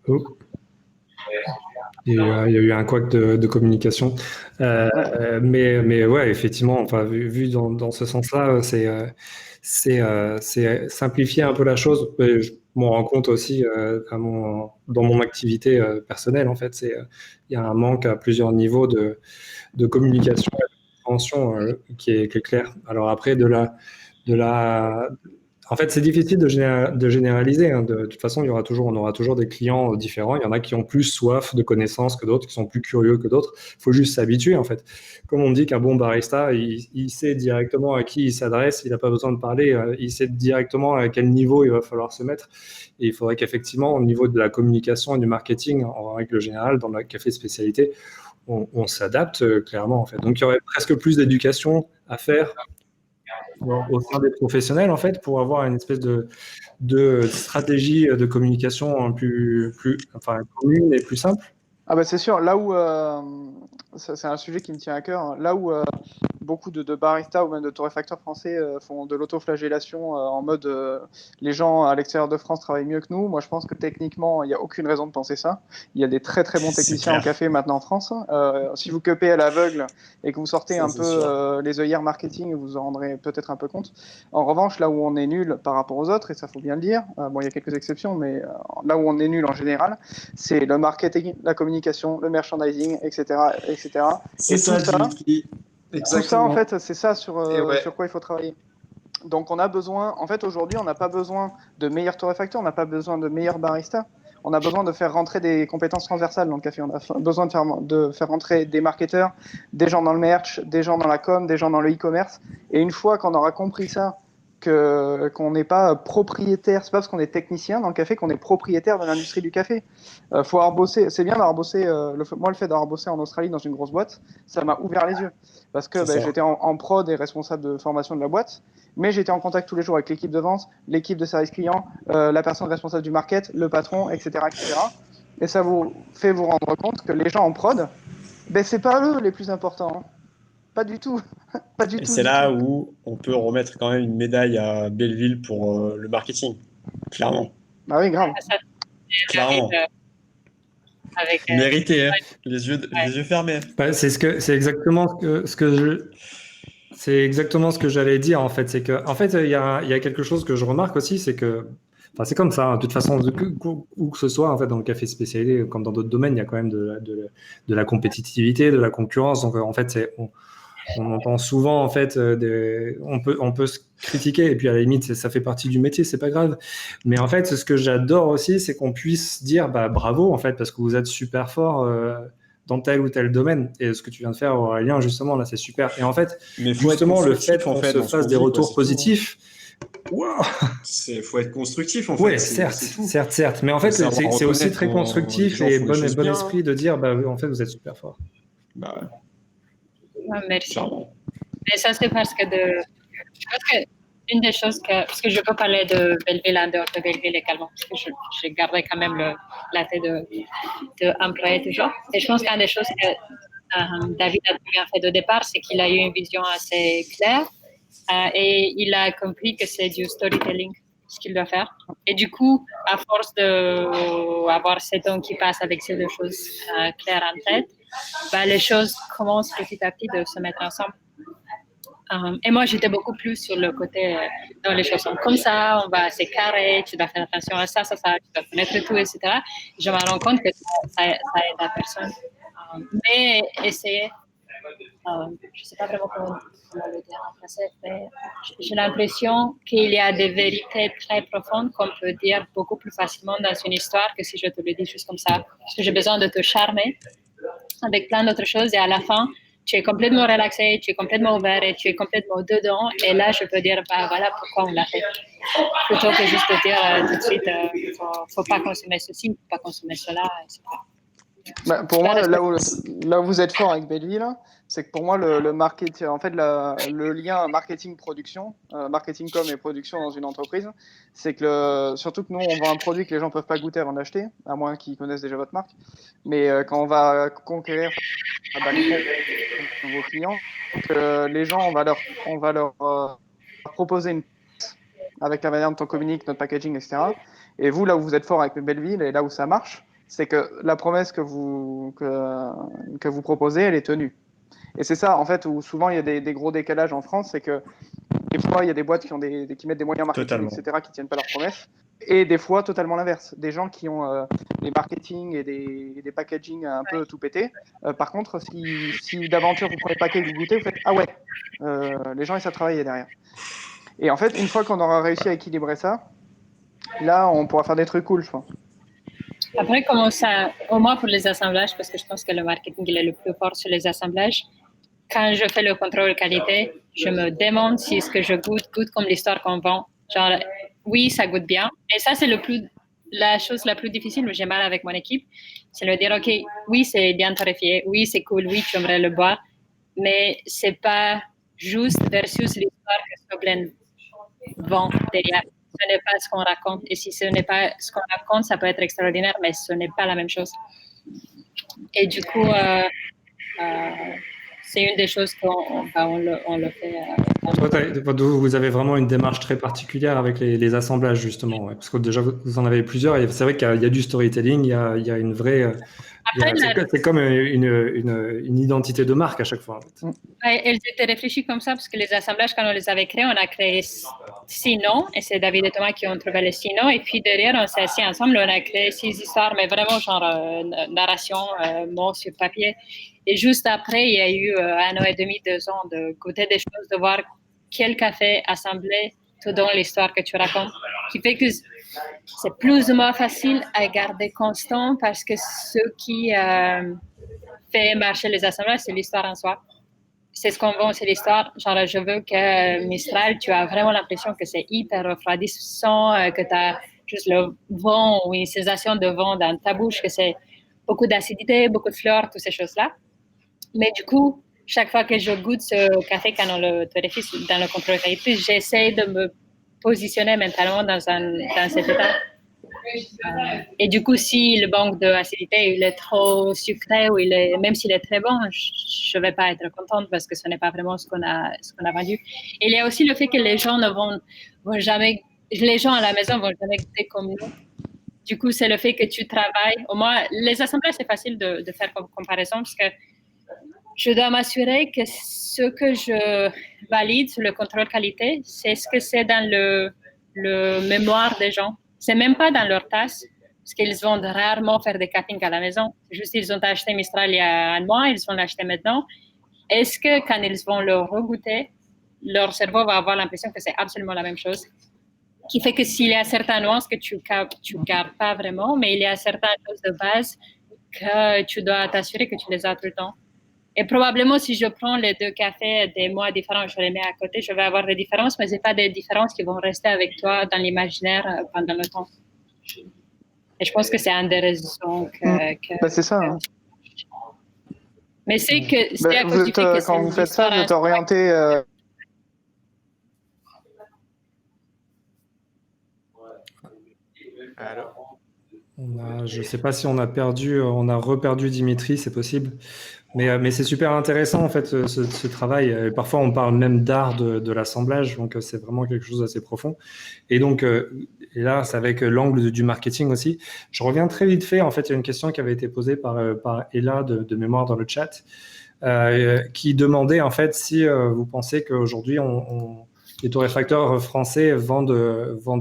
Oh. Il y a eu un couac de communication. Mais ouais, effectivement, enfin, vu dans ce sens-là, c'est simplifier un peu la chose. Je m'en rends compte aussi dans mon activité personnelle, en fait. Il y a un manque à plusieurs niveaux de communication et de compréhension qui est clair. Alors après, en fait, c'est difficile de généraliser, hein. De toute façon, on aura toujours des clients différents. Il y en a qui ont plus soif de connaissances que d'autres, qui sont plus curieux que d'autres. Il faut juste s'habituer, en fait. Comme on dit qu'un bon barista, il sait directement à qui il s'adresse. Il n'a pas besoin de parler. Il sait directement à quel niveau il va falloir se mettre. Et il faudrait qu'effectivement, au niveau de la communication et du marketing, en règle générale, dans le café spécialité, on s'adapte clairement, en fait. Donc, il y aurait presque plus d'éducation à faire au sein des professionnels, en fait, pour avoir une espèce de stratégie de communication enfin, commune et plus simple. Ah bah c'est sûr, là où c'est un sujet qui me tient à cœur, hein. Là où beaucoup de baristas ou même de torréfacteurs français font de l'autoflagellation en mode les gens à l'extérieur de France travaillent mieux que nous. Moi, je pense que techniquement, il n'y a aucune raison de penser ça. Il y a des très très bons techniciens en café maintenant en France. Si vous cupez à l'aveugle et que vous sortez un peu les œillères marketing, vous en rendrez peut-être un peu compte. En revanche, là où on est nul par rapport aux autres, et ça faut bien le dire, bon, il y a quelques exceptions, mais là où on est nul en général, c'est le marketing, la communication, le merchandising, etc. etc. C'est ça, Dimitri. Tout ça, en fait, c'est ça sur quoi il faut travailler. Donc, on a besoin, en fait, aujourd'hui, on n'a pas besoin de meilleurs torréfacteurs, on n'a pas besoin de meilleurs baristas. On a besoin de faire rentrer des compétences transversales dans le café. On a besoin de faire rentrer des marketeurs, des gens dans le merch, des gens dans la com, des gens dans le e-commerce. Et une fois qu'on aura compris ça, qu'on n'est pas propriétaire, c'est pas parce qu'on est technicien dans le café qu'on est propriétaire de l'industrie du café. Faut avoir bossé, c'est bien d'avoir bossé, moi le fait d'avoir bossé en Australie dans une grosse boîte, ça m'a ouvert les yeux. Parce que j'étais en prod et responsable de formation de la boîte, mais j'étais en contact tous les jours avec l'équipe de vente, l'équipe de service client, la personne responsable du market, le patron, etc. etc. Et ça vous fait vous rendre compte que les gens en prod, c'est pas eux les plus importants. Hein. Pas du tout. Pas du Et tout. c'est là où on peut remettre quand même une médaille à Belleville pour le marketing. Clairement. Ah oui, grave. Clairement. Mérité, hein. Les yeux fermés. C'est exactement c'est exactement ce que j'allais dire, en fait. C'est que, en fait, il y a quelque chose que je remarque aussi, c'est que, enfin, c'est comme ça, hein, de toute façon, où que ce soit, en fait, dans le café spécialisé, comme dans d'autres domaines, il y a quand même de la compétitivité, de la concurrence. Donc, en fait, On entend souvent, en fait, on peut se critiquer, et puis à la limite, ça fait partie du métier, c'est pas grave. Mais en fait, ce que j'adore aussi, c'est qu'on puisse dire bah, bravo, en fait, parce que vous êtes super fort dans tel ou tel domaine. Et ce que tu viens de faire, Aurélien, justement, là, c'est super. Et en fait, Mais faut être justement, le constructif, fait en qu'on fait, se dans ce fasse qu'on des dit, quoi, retours c'est tout, hein. positifs, waouh! Faut être constructif, en fait. Ouais, C'est certes, tout. certes, certes. Mais en fait, Faut savoir c'est aussi reconnaître très quand les constructif gens et font les choses bon bien. esprit de dire, bah, en fait, vous êtes super fort. Bah, ouais, Ah, merci. clairement. Mais ça, c'est parce que je pense que une des choses parce que je peux parler de Belleville en dehors de Belleville également, parce que j'ai gardé quand même la tête de employé toujours. Et je pense qu'une des choses que David a bien fait au départ, c'est qu'il a eu une vision assez claire et il a compris que c'est du storytelling ce qu'il doit faire. Et du coup, à force d'avoir cet homme qui passe avec ces deux choses claires en tête, bah, les choses commencent petit à petit de se mettre ensemble. Et moi, j'étais beaucoup plus sur le côté, dans les choses sont comme ça, c'est carré, tu dois faire attention à ça, tu dois connaître tout, etc. Je me rends compte que ça aide la personne. Mais essayer, je ne sais pas vraiment comment le dire en français, mais j'ai l'impression qu'il y a des vérités très profondes qu'on peut dire beaucoup plus facilement dans une histoire que si je te le dis juste comme ça. Parce que j'ai besoin de te charmer avec plein d'autres choses et à la fin, tu es complètement relaxé, tu es complètement ouvert et tu es complètement dedans. Et là, je peux dire, bah voilà pourquoi on l'a fait. Plutôt que juste de dire tout de suite, faut pas consommer ceci, faut pas consommer cela, etc. Bah, pour moi, là où vous êtes fort avec Belleville, c'est que pour moi, le marketing, en fait, le lien marketing-production, marketing com et production dans une entreprise, c'est que surtout que nous, on vend un produit que les gens peuvent pas goûter avant d'acheter, à moins qu'ils connaissent déjà votre marque. Mais quand on va conquérir vos clients, que les gens, on va leur proposer une avec la manière dont on communique, notre packaging, etc. Et vous, là où vous êtes fort avec Belleville et là où ça marche, c'est que la promesse que vous proposez, elle est tenue. Et c'est ça, en fait, où souvent il y a des gros décalages en France, c'est que des fois, il y a des boîtes qui mettent des moyens marketing, Totalement. etc., qui ne tiennent pas leurs promesses. Et des fois, totalement l'inverse. Des gens qui ont des marketing et des packaging un peu tout pété. Par contre, si d'aventure vous prenez le paquet et que vous goûtez, vous faites « Ah ouais, les gens, ils savent travailler derrière ». Et en fait, une fois qu'on aura réussi à équilibrer ça, là, on pourra faire des trucs cool, je pense. Après, comment ça, au moins pour les assemblages, parce que je pense que le marketing il est le plus fort sur les assemblages, quand je fais le contrôle qualité, je me demande si ce que je goûte comme l'histoire qu'on vend. Genre, oui, ça goûte bien. Et ça, c'est la chose la plus difficile où j'ai mal avec mon équipe. C'est de dire, OK, oui, c'est bien torréfié. Oui, c'est cool. Oui, tu aimerais le boire. Mais c'est pas juste versus l'histoire que Scoblen vend derrière. Ce n'est pas ce qu'on raconte. Et si ce n'est pas ce qu'on raconte, ça peut être extraordinaire, mais ce n'est pas la même chose. Et du coup, c'est une des choses qu'on le fait. Vous avez vraiment une démarche très particulière avec les assemblages, justement. Ouais. Parce que déjà, vous en avez plusieurs. Et c'est vrai qu'il y a du storytelling, il y a une vraie. C'est comme une identité de marque à chaque fois. En fait. Elles étaient réfléchies comme ça parce que les assemblages, quand on les avait créés, on a créé 6 noms et c'est David et Thomas qui ont trouvé les 6 noms. Et puis derrière, on s'est assis ensemble, on a créé 6 histoires, mais vraiment genre narration, mots sur papier. Et juste après, il y a eu 1 an et demi, 2 ans de goûter des choses, de voir quel café assembler tout dans l'histoire que tu racontes, qui fait que c'est plus ou moins facile à garder constant parce que ce qui fait marcher les assemblages, c'est l'histoire en soi. C'est ce qu'on vend, c'est l'histoire. Genre, je veux que Mistral, tu as vraiment l'impression que c'est hyper refroidissant, que tu as juste le vent ou une sensation de vent dans ta bouche, que c'est beaucoup d'acidité, beaucoup de fleurs, toutes ces choses-là. Mais du coup, chaque fois que je goûte ce café, quand on le torréfie dans le contrôle qualité, j'essaie de me positionner mentalement dans cet état. Et du coup, si le manque d'acidité il est trop sucré ou même s'il est très bon, je ne vais pas être contente parce que ce n'est pas vraiment ce qu'on a vendu. Et il y a aussi le fait que les gens vont jamais, les gens à la maison vont jamais goûter comme nous. Du coup, c'est le fait que tu travailles. Au moins, les assemblages, c'est facile de faire comme comparaison parce que je dois m'assurer que ce que je valide sur le contrôle qualité, c'est ce que c'est dans le mémoire des gens. C'est même pas dans leur tasse, parce qu'ils vont rarement faire des cappings à la maison. C'est juste ils ont acheté Mistral il y a un mois, ils vont l'acheter maintenant. est-ce que quand ils vont le regoûter, leur cerveau va avoir l'impression que c'est absolument la même chose? Qui fait que s'il y a certaines nuances que tu gardes pas vraiment, mais il y a certaines choses de base que tu dois t'assurer que tu les as tout le temps. Et probablement, si je prends les deux cafés des mois différents, je les mets à côté, je vais avoir des différences, mais ce n'est pas des différences qui vont rester avec toi dans l'imaginaire pendant le temps. Et je pense que c'est une des raisons que c'est ça. Hein. Mais c'est que c'est à cause du fait que quand vous faites ça, vous êtes orienté. Alors. Je ne sais pas si on a reperdu Dimitri, c'est possible. Mais c'est super intéressant en fait ce travail. Et parfois on parle même d'art de l'assemblage, donc c'est vraiment quelque chose d'assez profond. Et donc et là c'est avec l'angle du marketing aussi. Je reviens très vite fait. En fait, il y a une question qui avait été posée par Ella de mémoire dans le chat, qui demandait en fait si vous pensez qu'aujourd'hui les torréfacteurs français vendent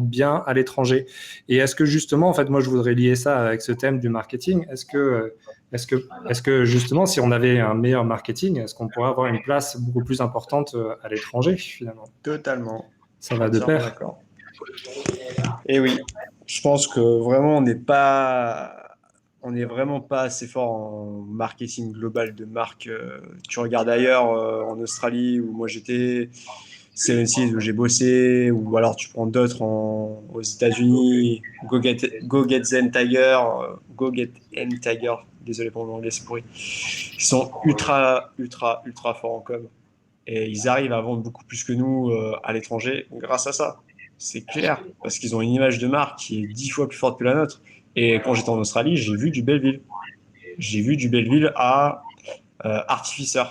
bien à l'étranger. Et est-ce que justement, en fait, moi je voudrais lier ça avec ce thème du marketing. Est-ce que justement, si on avait un meilleur marketing, est-ce qu'on pourrait avoir une place beaucoup plus importante à l'étranger finalement? Totalement. Ça va de pair. D'accord. Et oui, je pense que vraiment on n'est vraiment pas assez fort en marketing global de marque. Tu regardes ailleurs, en Australie où moi j'étais, Seven Seas où j'ai bossé, ou alors tu prends d'autres aux États-Unis, Go Get Them Tiger, Go Get M Tiger, désolé pour mon anglais, c'est pourri. Ils sont ultra, ultra, ultra forts en com. Et ils arrivent à vendre beaucoup plus que nous à l'étranger grâce à ça. C'est clair, parce qu'ils ont une image de marque qui est 10 fois plus forte que la nôtre. Et quand j'étais en Australie, j'ai vu du Belleville. J'ai vu du Belleville à Artificer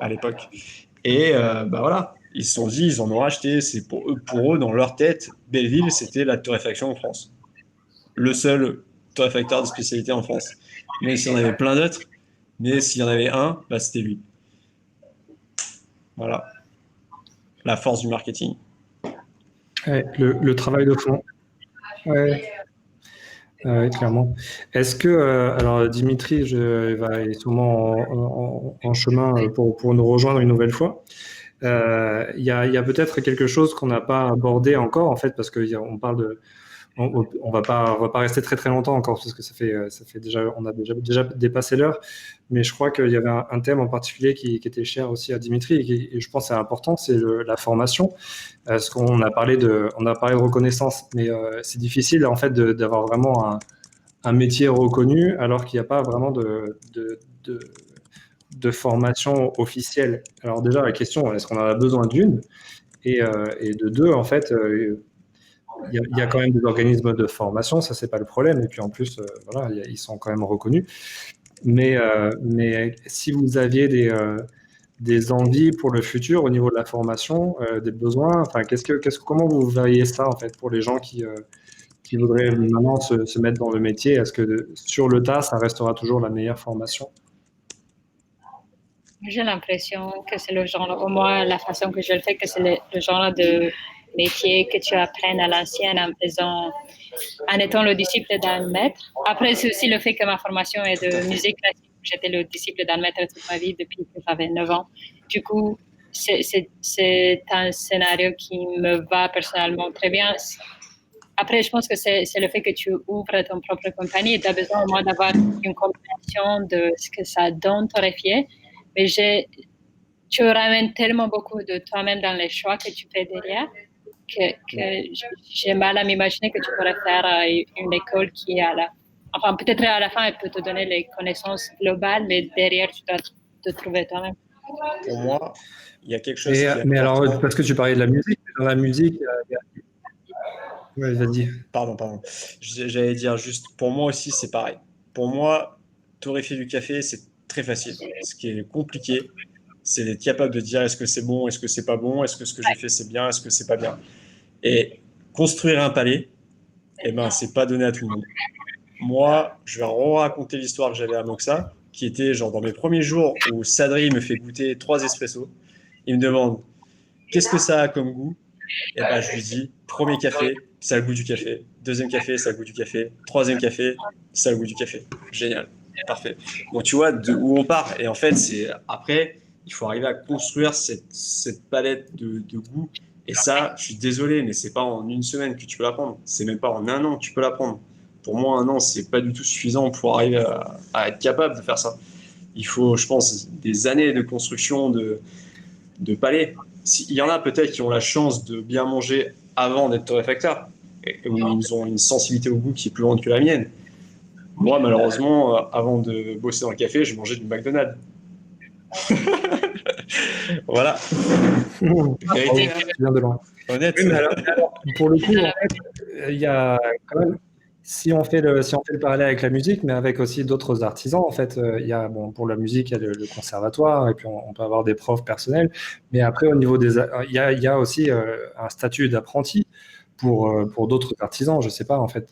à l'époque. Et bah voilà, ils se sont dit, ils en ont acheté. C'est pour eux, dans leur tête, Belleville, c'était la torréfaction en France. Le seul torréfacteur de spécialité en France. Mais s'il y en avait plein d'autres, mais s'il y en avait un, bah, c'était lui. Voilà, la force du marketing. Ouais, le travail de fond. Ouais. Clairement. Est-ce que, alors Dimitri est sûrement en chemin pour nous rejoindre une nouvelle fois. Il y a peut-être quelque chose qu'on n'a pas abordé encore, en fait, parce qu'on parle de. On va pas rester très très longtemps encore, parce que ça fait déjà, on a déjà dépassé l'heure. Mais je crois qu'il y avait un thème en particulier qui était cher aussi à Dimitri et je pense que c'est important, c'est la formation. Parce qu'on a parlé de reconnaissance, mais c'est difficile en fait d'avoir vraiment un métier reconnu alors qu'il n'y a pas vraiment de formation officielle. Alors déjà la question, est-ce qu'on en a besoin d'une et de deux, en fait, il y a quand même des organismes de formation, ça c'est pas le problème. Et puis en plus, voilà, ils sont quand même reconnus. Mais si vous aviez des envies pour le futur au niveau de la formation, des besoins, enfin, comment vous voyez ça en fait pour les gens qui voudraient maintenant se mettre dans le métier? Est-ce que sur le tas, ça restera toujours la meilleure formation? J'ai l'impression que c'est le genre, au moins la façon que je le fais, que c'est le genre de métier que tu apprennes à l'ancienne en étant le disciple d'un maître. Après, c'est aussi le fait que ma formation est de musique classique. J'étais le disciple d'un maître toute ma vie depuis que j'avais 9 ans. Du coup, c'est un scénario qui me va personnellement très bien. Après, je pense que c'est le fait que tu ouvres ton propre compagnie et tu as besoin au moins d'avoir une compréhension de ce que ça donne torréfier. Mais tu ramènes tellement beaucoup de toi-même dans les choix que tu fais derrière que j'ai mal à m'imaginer que tu pourrais faire une école qui, enfin, peut-être à la fin, elle peut te donner les connaissances globales, mais derrière, tu dois te trouver toi-même. Pour moi, il y a quelque chose qui est Mais important. alors, parce que tu parlais de la musique, dans la musique, ouais, vas-y. Pardon. J'allais dire juste, pour moi aussi, c'est pareil. Pour moi, torréfier du café, c'est très facile. Ce qui est compliqué, c'est d'être capable de dire est-ce que c'est bon, est-ce que c'est pas bon, est-ce que ce que j'ai fait c'est bien, est-ce que c'est pas bien. Et construire un palais, eh ben, c'est pas donné à tout le monde. Moi, je vais raconter l'histoire que j'avais à Moxa, qui était genre dans mes premiers jours où Sadri me fait goûter 3 espressos. Il me demande qu'est-ce que ça a comme goût. Et ben, je lui dis premier café, ça a le goût du café. Deuxième café, ça a le goût du café. Troisième café, ça a le goût du café. Génial. Parfait. Bon, tu vois de où on part. Et en fait, après, il faut arriver à construire cette palette de goûts. Et ça, je suis désolé, mais c'est pas en une semaine que tu peux l'apprendre. C'est même pas en un an que tu peux l'apprendre. Pour moi, un an, c'est pas du tout suffisant pour arriver à être capable de faire ça. Il faut, je pense, des années de construction de palais. Il y en a peut-être qui ont la chance de bien manger avant d'être torréfacteurs, où ils ont une sensibilité au goût qui est plus grande que la mienne. Moi, malheureusement, avant de bosser dans le café, je mangeais du McDonald's. Voilà. Vérité, hein. Tu viens de loin. Honnête. Oui, mais alors, pour le coup, en fait, il y a quand même, si on fait le parallèle avec la musique, mais avec aussi d'autres artisans, en fait, il y a, bon, pour la musique, il y a le conservatoire, et puis on peut avoir des profs personnels, mais après, au niveau il y a aussi un statut d'apprenti pour d'autres artisans, je sais pas, en fait,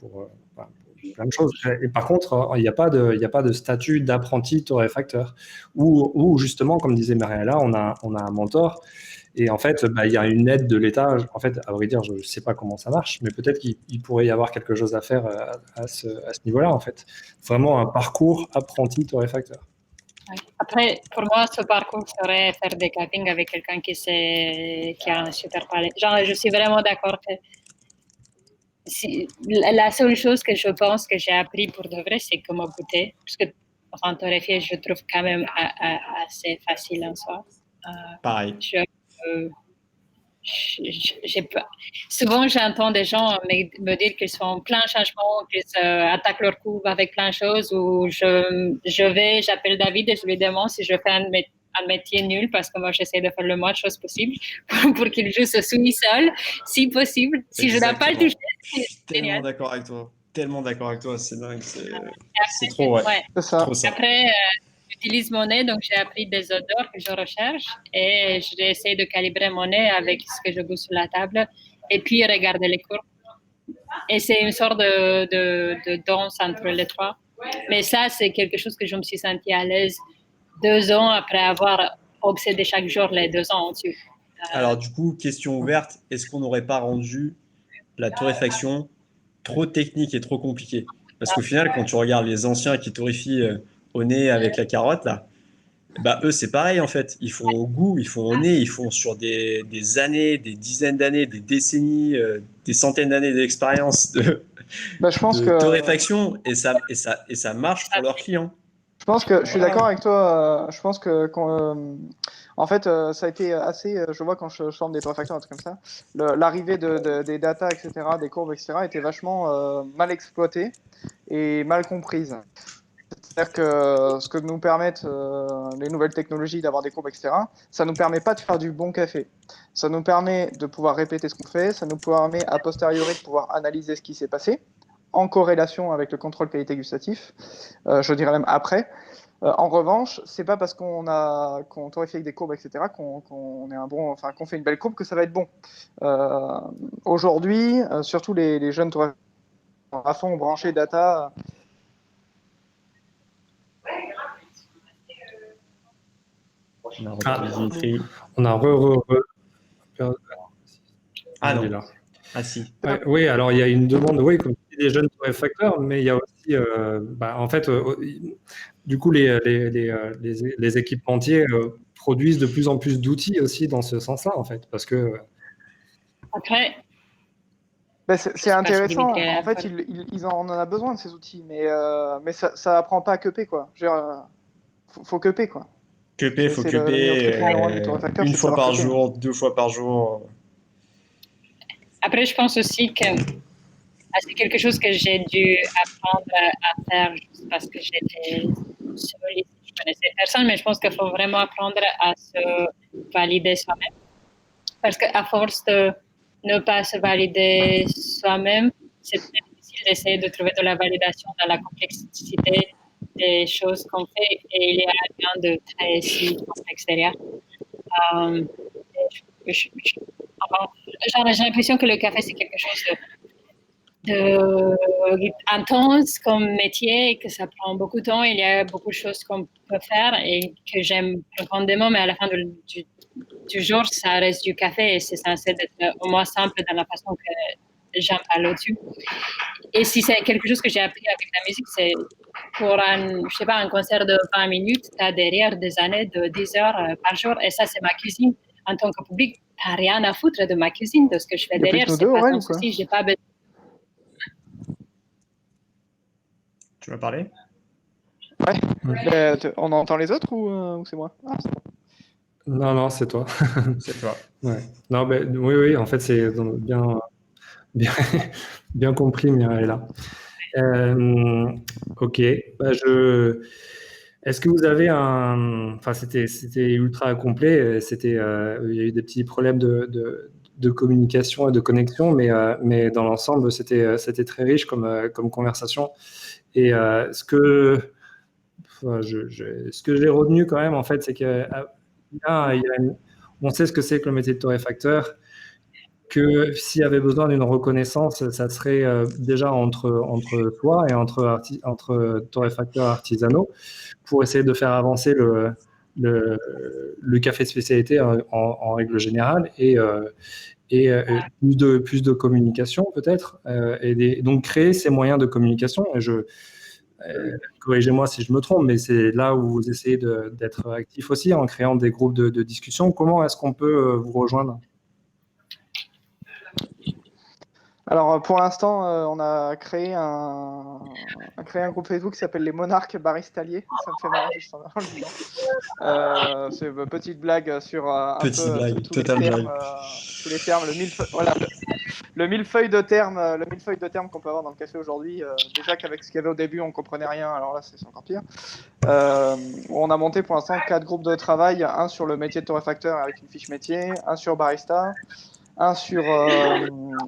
enfin, pour plein de choses. Et par contre, il n'y a pas de statut d'apprenti torréfacteur, où justement, comme disait Mariella, on a un mentor. Et en fait, bah, il y a une aide de l'État. En fait, à vrai dire, je ne sais pas comment ça marche, mais peut-être qu'il pourrait y avoir quelque chose à faire à ce niveau-là, en fait. Vraiment un parcours apprenti torréfacteur. Ouais. Après, pour moi, ce parcours serait faire des campings avec quelqu'un qui a un super palais. Genre, je suis vraiment d'accord que la seule chose que je pense que j'ai appris pour de vrai, c'est comment goûter. Parce que, enfin, torréfier, je trouve quand même assez facile en soi. Pareil. J'ai pas... Souvent, j'entends des gens me dire qu'ils sont plein de changements, qu'ils attaquent leur coupe avec plein de choses, ou j'appelle David et je lui demande si je fais un métier nul, parce que moi, j'essaie de faire le moins de choses possible pour qu'il joue ce sous-sol, si possible. Si je n'ai pas le touché, c'est tellement d'accord avec toi. Tellement d'accord avec toi, c'est dingue. C'est trop, ouais. C'est ça. Trop ça. Après, j'utilise mon nez, donc j'ai appris des odeurs que je recherche et j'essaie de calibrer mon nez avec ce que je goûte sur la table et puis regarder les courbes. Et c'est une sorte de danse entre les trois. Mais ça, c'est quelque chose que je me suis sentie à l'aise 2 ans après avoir obsédé chaque jour les 2 ans au-dessus. Alors, du coup, question ouverte, est-ce qu'on n'aurait pas rendu la torréfaction trop technique et trop compliquée? Parce qu'au final, quand tu regardes les anciens qui torréfient au nez avec la carotte, là, bah, eux, c'est pareil en fait. Ils font au goût, ils font au nez, ils font sur des années, des dizaines d'années, des décennies, des centaines d'années d'expérience Bah, je pense de que torréfaction et ça marche pour leurs clients. Je pense que je suis d'accord avec toi. Je pense que en fait, ça a été assez. Je vois quand je forme des torréfacteurs, un truc comme ça, l'arrivée des data, etc., des courbes, etc., était vachement mal exploitée et mal comprise. C'est-à-dire que ce que nous permettent les nouvelles technologies d'avoir des courbes, etc., ça nous permet pas de faire du bon café. Ça nous permet de pouvoir répéter ce qu'on fait. Ça nous permet a posteriori de pouvoir analyser ce qui s'est passé en corrélation avec le contrôle qualité gustatif, je dirais même après. En revanche, c'est pas parce qu'on torréfie avec des courbes, etc., qu'on est qu'on fait une belle courbe que ça va être bon. Aujourd'hui, surtout les jeunes torréfacteurs à fond branchés data. On a Ah non. il est là. Ah si. Ouais, oui, alors il y a une demande, oui, comme tu dis, des jeunes torréfacteurs, mais il y a aussi, en fait, du coup, les équipementiers produisent de plus en plus d'outils aussi dans ce sens-là, en fait, parce que Après, Ben, c'est intéressant. Dimitri, En fait, on en a besoin de ces outils, mais ça apprend pas à queuper, quoi. Faut queuper, quoi. Queuper, faut C'est le meilleur truc numéro 1 du torréfacteur, une c'est de fois savoir par queuper. jour, 2 fois par jour. Après, je pense aussi que c'est quelque chose que j'ai dû apprendre à faire juste parce que j'étais seule et je connaissais personne, mais je pense qu'il faut vraiment apprendre à se valider soi-même. Parce qu'à force de ne pas se valider soi-même, c'est très difficile d'essayer de trouver de la validation dans la complexité des choses qu'on fait et il y a rien de très si complexe derrière. Euh, j'ai l'impression que le café, c'est quelque chose intense comme métier et que ça prend beaucoup de temps. Il y a beaucoup de choses qu'on peut faire et que j'aime profondément, mais à la fin du jour, ça reste du café et c'est censé être au moins simple dans la façon j'en parle au-dessus. Et si c'est quelque chose que j'ai appris avec la musique, c'est pour je sais pas, un concert de 20 minutes, tu as derrière des années de 10 heures par jour. Et ça, c'est ma cuisine. En tant que public, tu n'as rien à foutre de ma cuisine, de ce que je fais Il y a plus derrière. que nous C'est deux, pas Aurel, ton ou quoi? souci. J'ai pas besoin. Tu m'as parlé? Ouais. On entend les autres ou c'est moi? Ah, c'est bon. Non, c'est toi. C'est toi. Ouais. Non, oui, en fait, c'est bien, bien compris, Mireille. Ok. Est-ce que vous avez enfin, c'était ultra complet. Il y a eu des petits problèmes de communication et de connexion, mais dans l'ensemble, c'était très riche comme conversation. Et ce que j'ai retenu quand même, en fait, c'est que on sait ce que c'est que le métier de torréfacteur, que s'il y avait besoin d'une reconnaissance, ça serait déjà entre soi et entre torréfacteurs artisanaux pour essayer de faire avancer le, le café spécialité en règle générale et plus de communication peut-être donc créer ces moyens de communication. Corrigez-moi si je me trompe, mais c'est là où vous essayez d'être actif aussi en créant des groupes de discussion. Comment est-ce qu'on peut vous rejoindre? Alors, pour l'instant, on a créé un groupe Facebook qui s'appelle les Monarques Baristaliers. Ça me fait marrer juste en le disant. C'est une petite blague sur un Petite peu blague, tous les total termes, blague. le millefeuille de termes, qu'on peut avoir dans le café aujourd'hui. Déjà qu'avec ce qu'il y avait au début, on comprenait rien. Alors là, c'est encore pire. On a monté pour l'instant 4 groupes de travail, un sur le métier de torréfacteur avec une fiche métier, un sur barista, un sur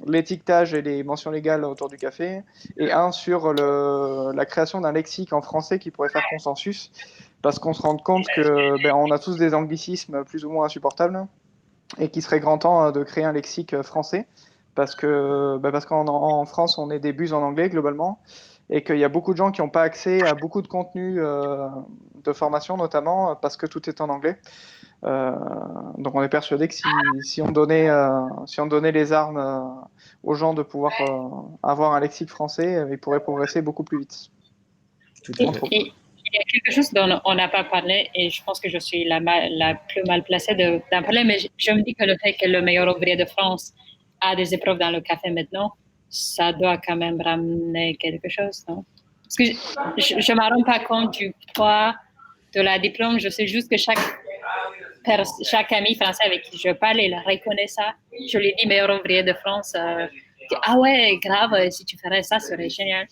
l'étiquetage et les mentions légales autour du café, et un sur la création d'un lexique en français qui pourrait faire consensus, parce qu'on se rend compte que on a tous des anglicismes plus ou moins insupportables, et qu'il serait grand temps de créer un lexique français, parce qu'en France, on est des buses en anglais globalement, et qu'il y a beaucoup de gens qui n'ont pas accès à beaucoup de contenu de formation, notamment parce que tout est en anglais. Donc on est persuadé que si on donnait les armes aux gens de pouvoir avoir un lexique français, ils pourraient progresser beaucoup plus vite. Tout à fait. Et il y a quelque chose dont on n'a pas parlé, et je pense que je suis la plus mal placée d'en parler, mais je me dis que le fait que le meilleur ouvrier de France a des épreuves dans le café maintenant, ça doit quand même ramener quelque chose, non? Parce que je ne me rends pas compte du poids de la diplôme. Je sais juste que chaque ami français avec qui je parle, il reconnaît ça. Je lui dis meilleur ouvrier de France. Ah ouais, grave, si tu ferais ça, ce serait génial.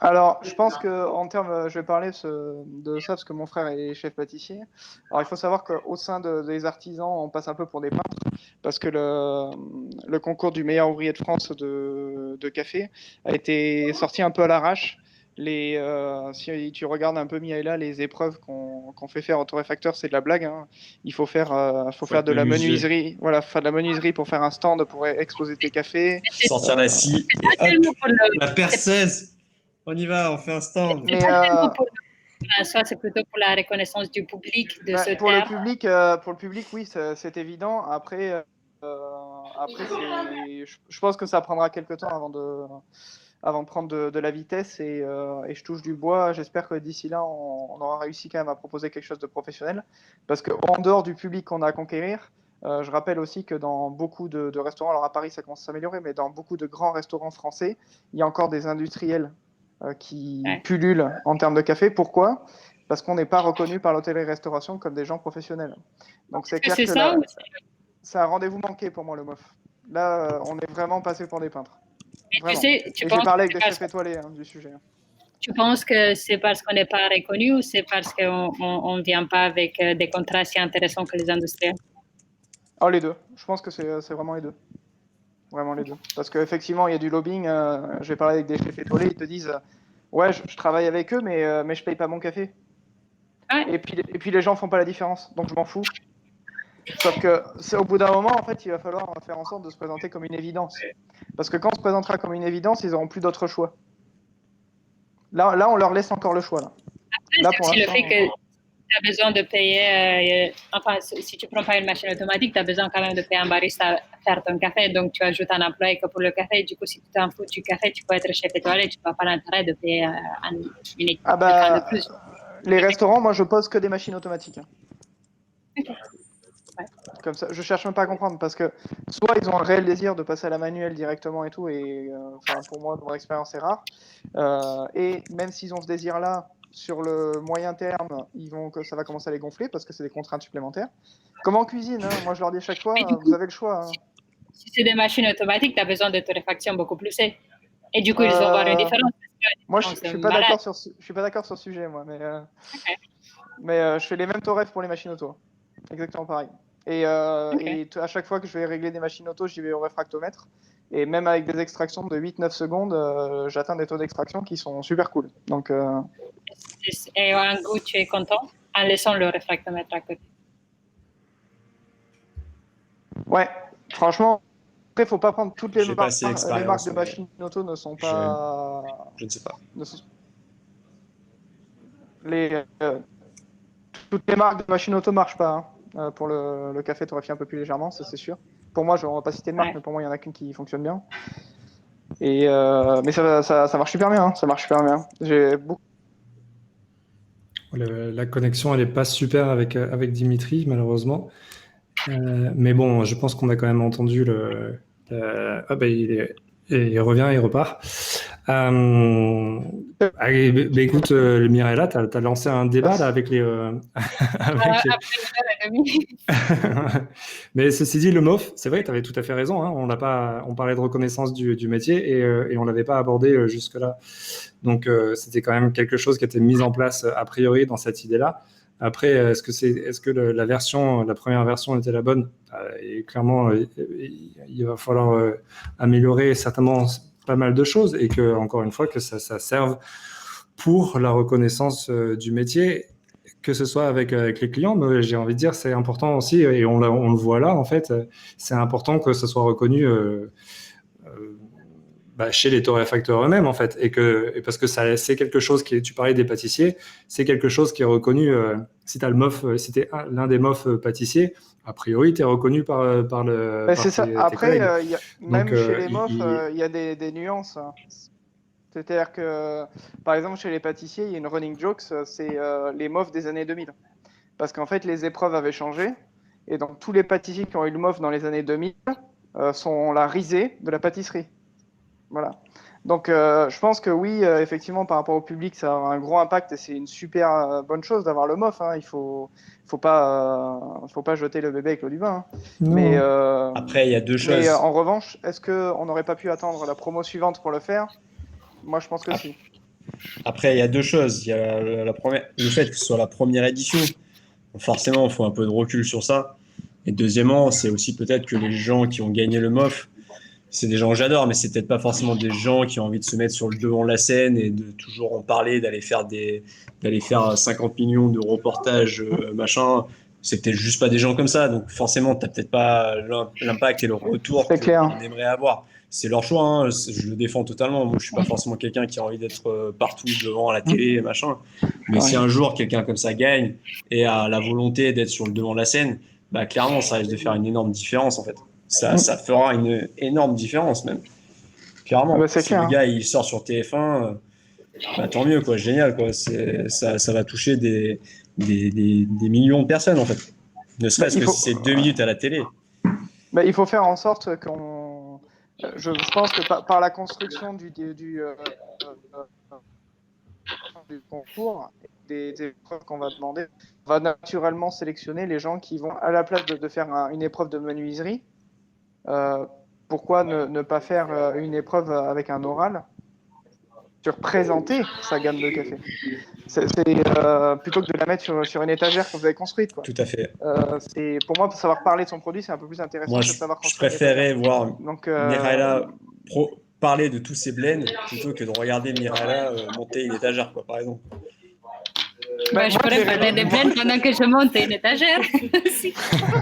Alors, je pense que en termes, je vais parler de ça parce que mon frère est chef pâtissier. Alors, il faut savoir qu'au sein des artisans, on passe un peu pour des peintres parce que le concours du meilleur ouvrier de France de café a été sorti un peu à l'arrache. Si tu regardes un peu Miaela, les épreuves qu'on fait faire au torréfacteur, c'est de la blague, hein. Il faut faire de la menuiserie. Voilà, faire de la menuiserie pour faire un stand pour exposer tes cafés. Sortir la scie et hop, la perceuse. On y va, on fait un stand. Mais ça, c'est plutôt pour la reconnaissance du public de ce pour terme. le public, oui, c'est évident. Après, je pense que ça prendra quelques temps avant de prendre de la vitesse et je touche du bois. J'espère que d'ici là, on aura réussi quand même à proposer quelque chose de professionnel. Parce qu'en dehors du public qu'on a à conquérir, je rappelle aussi que dans beaucoup de restaurants, alors à Paris ça commence à s'améliorer, mais dans beaucoup de grands restaurants français, il y a encore des industriels qui pullulent en termes de café. Pourquoi ? Parce qu'on n'est pas reconnu par l'hôtellerie-restauration comme des gens professionnels. Donc c'est clair que c'est un rendez-vous manqué pour moi, le MOF. Là, on est vraiment passé pour des peintres. Mais tu sais, et j'ai parlé avec des chefs étoilés du sujet. Tu penses que c'est parce qu'on n'est pas reconnu ou c'est parce qu'on ne vient pas avec des contrats si intéressants que les industriels? Oh, les deux. Je pense que c'est vraiment les deux. Vraiment les deux. Parce qu'effectivement, il y a du lobbying. J'ai parlé avec des chefs étoilés, ils te disent ouais, je travaille avec eux, mais je paye pas mon café. Ouais. Et puis les gens font pas la différence, donc je m'en fous. Sauf que au bout d'un moment, en fait, il va falloir faire en sorte de se présenter comme une évidence. Parce que quand on se présentera comme une évidence, ils n'auront plus d'autre choix. Là, on leur laisse encore le choix. Là, c'est aussi le fait que as besoin de payer, enfin, si tu prends pas une machine automatique, tu as besoin quand même de payer un barista à faire ton café. Donc, tu ajoutes un employé que pour le café. Du coup, si tu t'en fous du café, tu peux être chef étoilé. Tu n'as pas l'intérêt de payer une équipe Ah quelqu'un de plus. les restaurants, moi, je pose que des machines automatiques. Ok. Ouais. Comme ça, je cherche même pas à comprendre parce que soit ils ont un réel désir de passer à la manuelle directement et tout, et pour moi, dans mon expérience, c'est rare. Et même s'ils ont ce désir-là, sur le moyen terme, ça va commencer à les gonfler parce que c'est des contraintes supplémentaires. Comme en cuisine, hein, moi je leur dis à chaque fois, vous avez le choix. Hein. Si c'est des machines automatiques, tu as besoin de torréfaction beaucoup plus. Et du coup, ils vont voir une différence. Moi, je suis pas d'accord sur ce sujet, moi, Okay. mais je fais les mêmes torréfs pour les machines auto, exactement pareil. Et à chaque fois que je vais régler des machines auto, j'y vais au réfractomètre. Et même avec des extractions de 8-9 secondes, j'atteins des taux d'extraction qui sont super cool. Donc, Et en goût, tu es content en laissant le réfractomètre à côté. Ouais, franchement, après, il ne faut pas prendre toutes les J'ai pas assez marques d'expérience, de machines auto ne sont pas. Je ne sais pas. Toutes les marques de machines auto ne marchent pas. Hein. Pour le café torréfié un peu plus légèrement, ça c'est sûr. Pour moi, je ne vais pas citer de marque, mais pour moi, il n'y en a qu'une qui fonctionne bien. Mais ça marche super bien. Hein. Ça marche super bien. J'ai beaucoup. La connexion, elle n'est pas super avec Dimitri, malheureusement. Mais bon, je pense qu'on a quand même entendu Ah ben, il revient, il repart. Écoute, Mirella, tu as lancé un débat là avec les. Après une heure et demie. Mais ceci dit, le MOF, c'est vrai, tu avais tout à fait raison. Hein, on parlait de reconnaissance du métier et on ne l'avait pas abordé jusque-là. Donc, c'était quand même quelque chose qui était mis en place a priori dans cette idée-là. Après, est-ce que la première version était la bonne? Et clairement, il va falloir améliorer certainement pas mal de choses et que, encore une fois, que ça serve pour la reconnaissance du métier, que ce soit avec les clients. Mais j'ai envie de dire, c'est important aussi, et on le voit là, en fait, c'est important que ce soit reconnu chez les torréfacteurs eux-mêmes, en fait, et parce que c'est quelque chose tu parlais des pâtissiers, c'est quelque chose qui est reconnu. Si tu as le MOF, si tu es l'un des MOF pâtissiers, a priori, tu es reconnu par le. C'est ça. Après, même donc, chez les MOF, il y a des nuances. Hein. C'est-à-dire que, par exemple, chez les pâtissiers, il y a une running joke, c'est les MOF des années 2000. Parce qu'en fait, les épreuves avaient changé. Et donc, tous les pâtissiers qui ont eu le MOF dans les années 2000 sont la risée de la pâtisserie. Voilà. Donc, je pense que oui, effectivement, par rapport au public, ça a un gros impact et c'est une super bonne chose d'avoir le MOF. Hein. Il faut pas jeter le bébé avec l'eau du bain. Hein. Mais après, il y a deux choses. Mais en revanche, est-ce qu'on n'aurait pas pu attendre la promo suivante pour le faire? Moi, je pense que si. Après, il y a deux choses. Il y a le fait que ce soit la première édition. Forcément, il faut un peu de recul sur ça. Et deuxièmement, c'est aussi peut-être que les gens qui ont gagné le MOF, c'est des gens que j'adore, mais c'est peut-être pas forcément des gens qui ont envie de se mettre sur le devant de la scène et de toujours en parler, d'aller faire 50 millions de reportages, machin. C'est peut-être juste pas des gens comme ça. Donc forcément, t'as peut-être pas l'impact et le retour qu'on aimerait avoir. C'est leur choix, hein. Je le défends totalement. Moi, je suis pas forcément quelqu'un qui a envie d'être partout devant à la télé, machin. Mais si un jour quelqu'un comme ça gagne et a la volonté d'être sur le devant de la scène, bah clairement, ça risque de faire une énorme différence en fait. Ça fera une énorme différence même. Clairement. Bah, si le gars il sort sur TF1, bah, tant mieux quoi, génial quoi. Ça va toucher des millions de personnes en fait. Ne serait-ce que si c'est 2 minutes à la télé. Bah, il faut faire en sorte je pense que par la construction du concours, des épreuves qu'on va demander, on va naturellement sélectionner les gens qui vont, à la place de faire une épreuve de menuiserie, pourquoi ne pas faire une épreuve avec un oral sur présenter sa gamme de café. Plutôt que de la mettre sur une étagère que vous avez construite. Quoi. Tout à fait. Pour moi, pour savoir parler de son produit, c'est un peu plus intéressant que de savoir construire. Je préférais voir Mirella parler de tous ses blends plutôt que de regarder Mirella monter une étagère, quoi, par exemple. Je pourrais parler des blends pendant que je monte une étagère.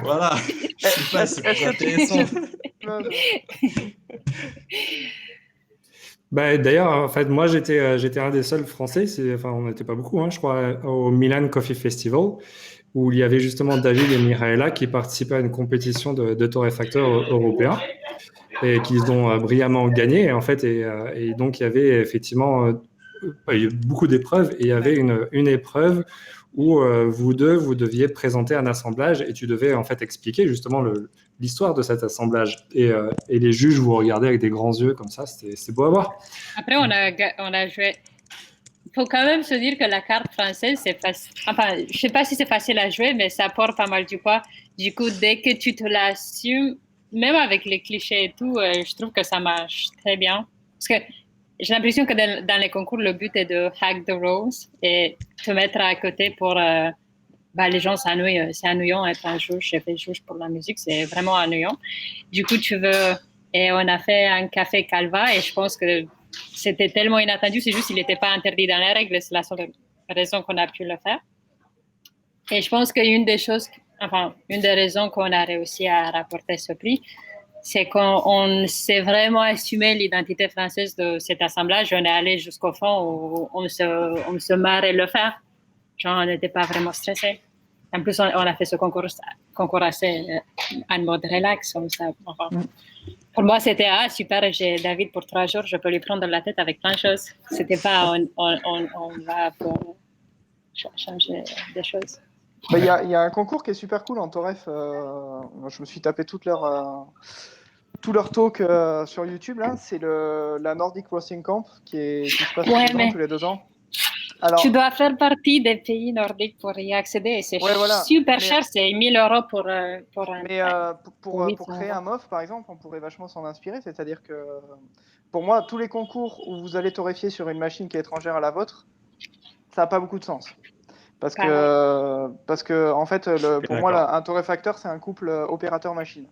Voilà. Je sais pas, c'est plus intéressant. Bah, d'ailleurs, en fait, moi, j'étais un des seuls Français, enfin, on n'était pas beaucoup, hein, je crois, au Milan Coffee Festival, où il y avait justement David et Mihaela qui participaient à une compétition de torréfacteurs européens et qu'ils ont brillamment gagné, en fait. Et donc, il y avait effectivement il y a eu beaucoup d'épreuves et il y avait une épreuve où vous deux, vous deviez présenter un assemblage et tu devais en fait expliquer justement l'histoire de cet assemblage. Et les juges vous regardaient avec des grands yeux comme ça, c'était beau à voir. Après, on a joué. Il faut quand même se dire que la carte française, c'est facile. Enfin, je sais pas si c'est facile à jouer, mais ça apporte pas mal du poids. Du coup, dès que tu te l'assumes, même avec les clichés et tout, je trouve que ça marche très bien. Parce que j'ai l'impression que dans les concours, le but est de hack the rules et te mettre à côté pour. Les gens s'ennuient. C'est ennuyant être un juge. J'ai fait juge pour la musique, c'est vraiment ennuyant. Du coup, tu veux. Et on a fait un café Calva et je pense que c'était tellement inattendu. C'est juste qu'il n'était pas interdit dans les règles. C'est la seule raison qu'on a pu le faire. Et je pense qu'une des choses, enfin, une des raisons qu'on a réussi à rapporter ce prix, c'est qu'on s'est vraiment assumé l'identité française de cet assemblage. On est allé jusqu'au fond où on se marrait le faire. Genre, on n'était pas vraiment stressé. En plus, on a fait ce concours assez en mode relax. Comme ça. Enfin, pour moi, c'était super, j'ai David pour 3 jours, je peux lui prendre la tête avec plein de choses. C'était pas on va pour changer des choses. Il y a un concours qui est super cool en Toref. Je me suis tapé tout leur talk sur YouTube. Là, c'est la Nordic Roasting Camp qui se passe tous les 2 ans. Alors, tu dois faire partie des pays nordiques pour y accéder et c'est super cher, c'est 1 000 € pour un. Mais pour créer un MOF, par exemple, on pourrait vachement s'en inspirer. C'est-à-dire que pour moi, tous les concours où vous allez torréfier sur une machine qui est étrangère à la vôtre, ça n'a pas beaucoup de sens. Parce que en fait, pour moi, un torréfacteur, c'est un couple opérateur-machine.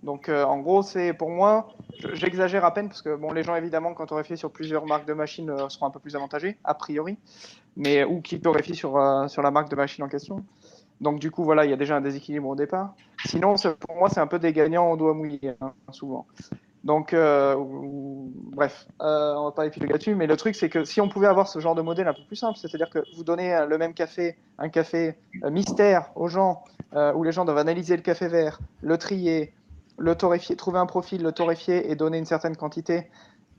Donc, en gros, c'est pour moi, j'exagère à peine parce que bon, les gens évidemment, quand torréfient sur plusieurs marques de machines, seront un peu plus avantagés a priori, ou qui torréfient sur la marque de machine en question. Donc, du coup, voilà, il y a déjà un déséquilibre au départ. Sinon, pour moi, c'est un peu des gagnants au doigt mouillé, hein, souvent. Donc, bref, on va pas épiloguer là-dessus, mais le truc, c'est que si on pouvait avoir ce genre de modèle un peu plus simple, c'est-à-dire que vous donnez le même café, un café mystère aux gens, où les gens doivent analyser le café vert, le trier, le torréfier, trouver un profil, le torréfier et donner une certaine quantité.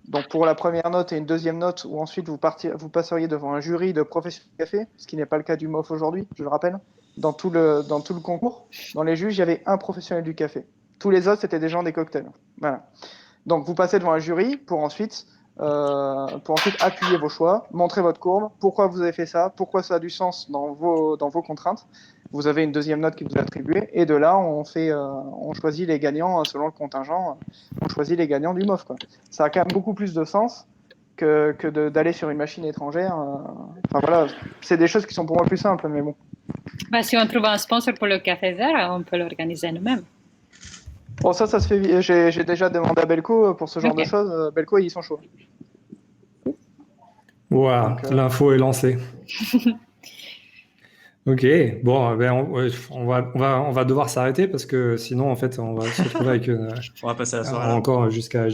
Donc, pour la première note et une deuxième note, où ensuite vous passeriez devant un jury de professionnels de café, ce qui n'est pas le cas du MOF aujourd'hui, je le rappelle. Dans tout le concours, dans les juges, il y avait un professionnel du café. Tous les autres, c'était des gens des cocktails. Voilà. Donc, vous passez devant un jury pour ensuite appuyer vos choix, montrer votre courbe, pourquoi vous avez fait ça, pourquoi ça a du sens dans vos contraintes. Vous avez une deuxième note qui vous est attribuée, et de là, on choisit les gagnants selon le contingent. On choisit les gagnants du MOF, quoi. Ça a quand même beaucoup plus de sens que d'aller sur une machine étrangère. Enfin voilà, c'est des choses qui sont pour moi plus simples, mais bon. Si on trouve un sponsor pour le café vert, on peut l'organiser nous-mêmes. Bon, ça se fait. J'ai déjà demandé à Belco pour ce genre de choses. Belco, ils sont chauds. Wow, l'info est lancée. Ok, bon, on va devoir s'arrêter parce que sinon, en fait, on va se retrouver avec on va passer la soirée encore jusqu'à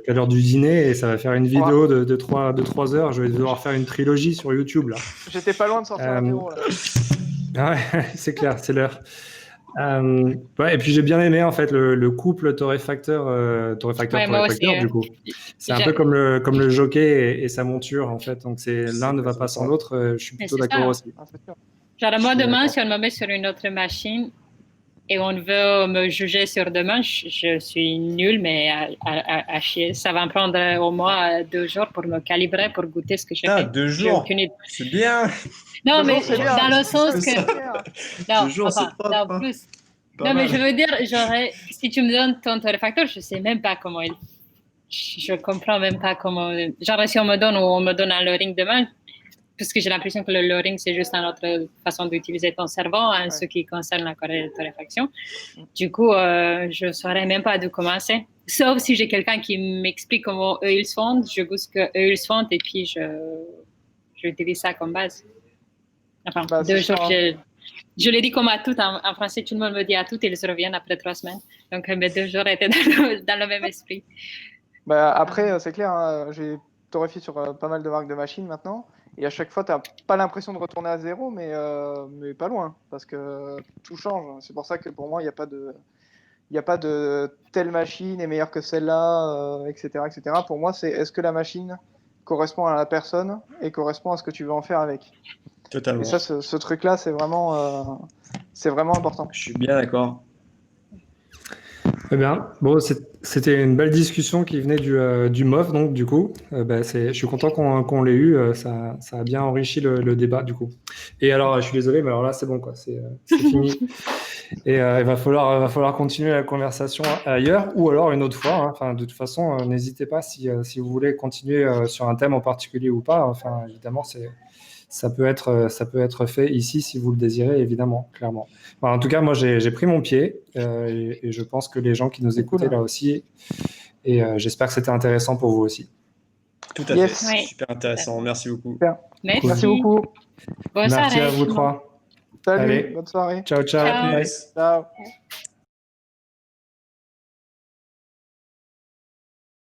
l'heure du dîner et ça va faire une vidéo de 3 heures. Je vais devoir faire une trilogie sur YouTube là. J'étais pas loin de sortir un bureau là. Ouais, c'est clair, c'est l'heure. Et puis j'ai bien aimé en fait le couple torréfacteur du coup. C'est un peu comme le jockey et sa monture en fait. Donc l'un ne va pas sans l'autre. Je suis plutôt d'accord aussi. Genre moi demain, si on me met sur une autre machine et on veut me juger sur demain, je suis nulle mais à chier. Ça va me prendre au moins 2 jours pour me calibrer, pour goûter ce que je fais. 2 jours, c'est bien. Non, mais dans le sens que... Non, 2 jours, c'est pas plus. Non, mais je veux dire, si tu me donnes ton torréfacteur, je sais même pas comment je comprends même pas comment... Genre, si on me donne un loring demain, parce que j'ai l'impression que le loring, c'est juste une autre façon d'utiliser ton cerveau en ce qui concerne la torréfaction. Du coup, je saurais même pas d'où commencer. Sauf si j'ai quelqu'un qui m'explique comment eux, ils se font, je goûte ce qu'eux, ils se font, et puis j'utilise ça comme base. Enfin, 2 jours, je l'ai dit comme à tout en français, tout le monde me dit à tout et ils reviennent après 3 semaines. Donc mes 2 jours étaient dans le même esprit. Après, c'est clair, j'ai torréfié sur pas mal de marques de machines maintenant. Et à chaque fois, tu n'as pas l'impression de retourner à zéro, mais pas loin, parce que tout change. C'est pour ça que pour moi, il n'y a pas de... Il n'y a pas de telle machine est meilleure que celle-là, etc., etc. Pour moi, c'est est-ce que la machine correspond à la personne et correspond à ce que tu veux en faire avec. Totalement. Et ça, ce truc-là, c'est vraiment important. Je suis bien d'accord. Très bien. Bon, c'était une belle discussion qui venait du MOF, donc du coup, je suis content qu'on l'ait eu. Ça a bien enrichi le débat, du coup. Et alors, je suis désolé, mais alors là, c'est bon, quoi. C'est fini. Et il va falloir continuer la conversation ailleurs ou alors une autre fois. Hein. Enfin, de toute façon, n'hésitez pas si vous voulez continuer sur un thème en particulier ou pas. Enfin, évidemment, ça peut être fait ici si vous le désirez, évidemment, clairement. Enfin, en tout cas, moi, j'ai pris mon pied et je pense que les gens qui nous écoutaient là aussi, et j'espère que c'était intéressant pour vous aussi. Tout à fait. Oui. Super intéressant. Merci beaucoup. Super. Merci. beaucoup. Bonne Merci soirée. à vous trois. Salut, Allez. bonne soirée. Ciao, ciao. Ciao. Nice. Ciao.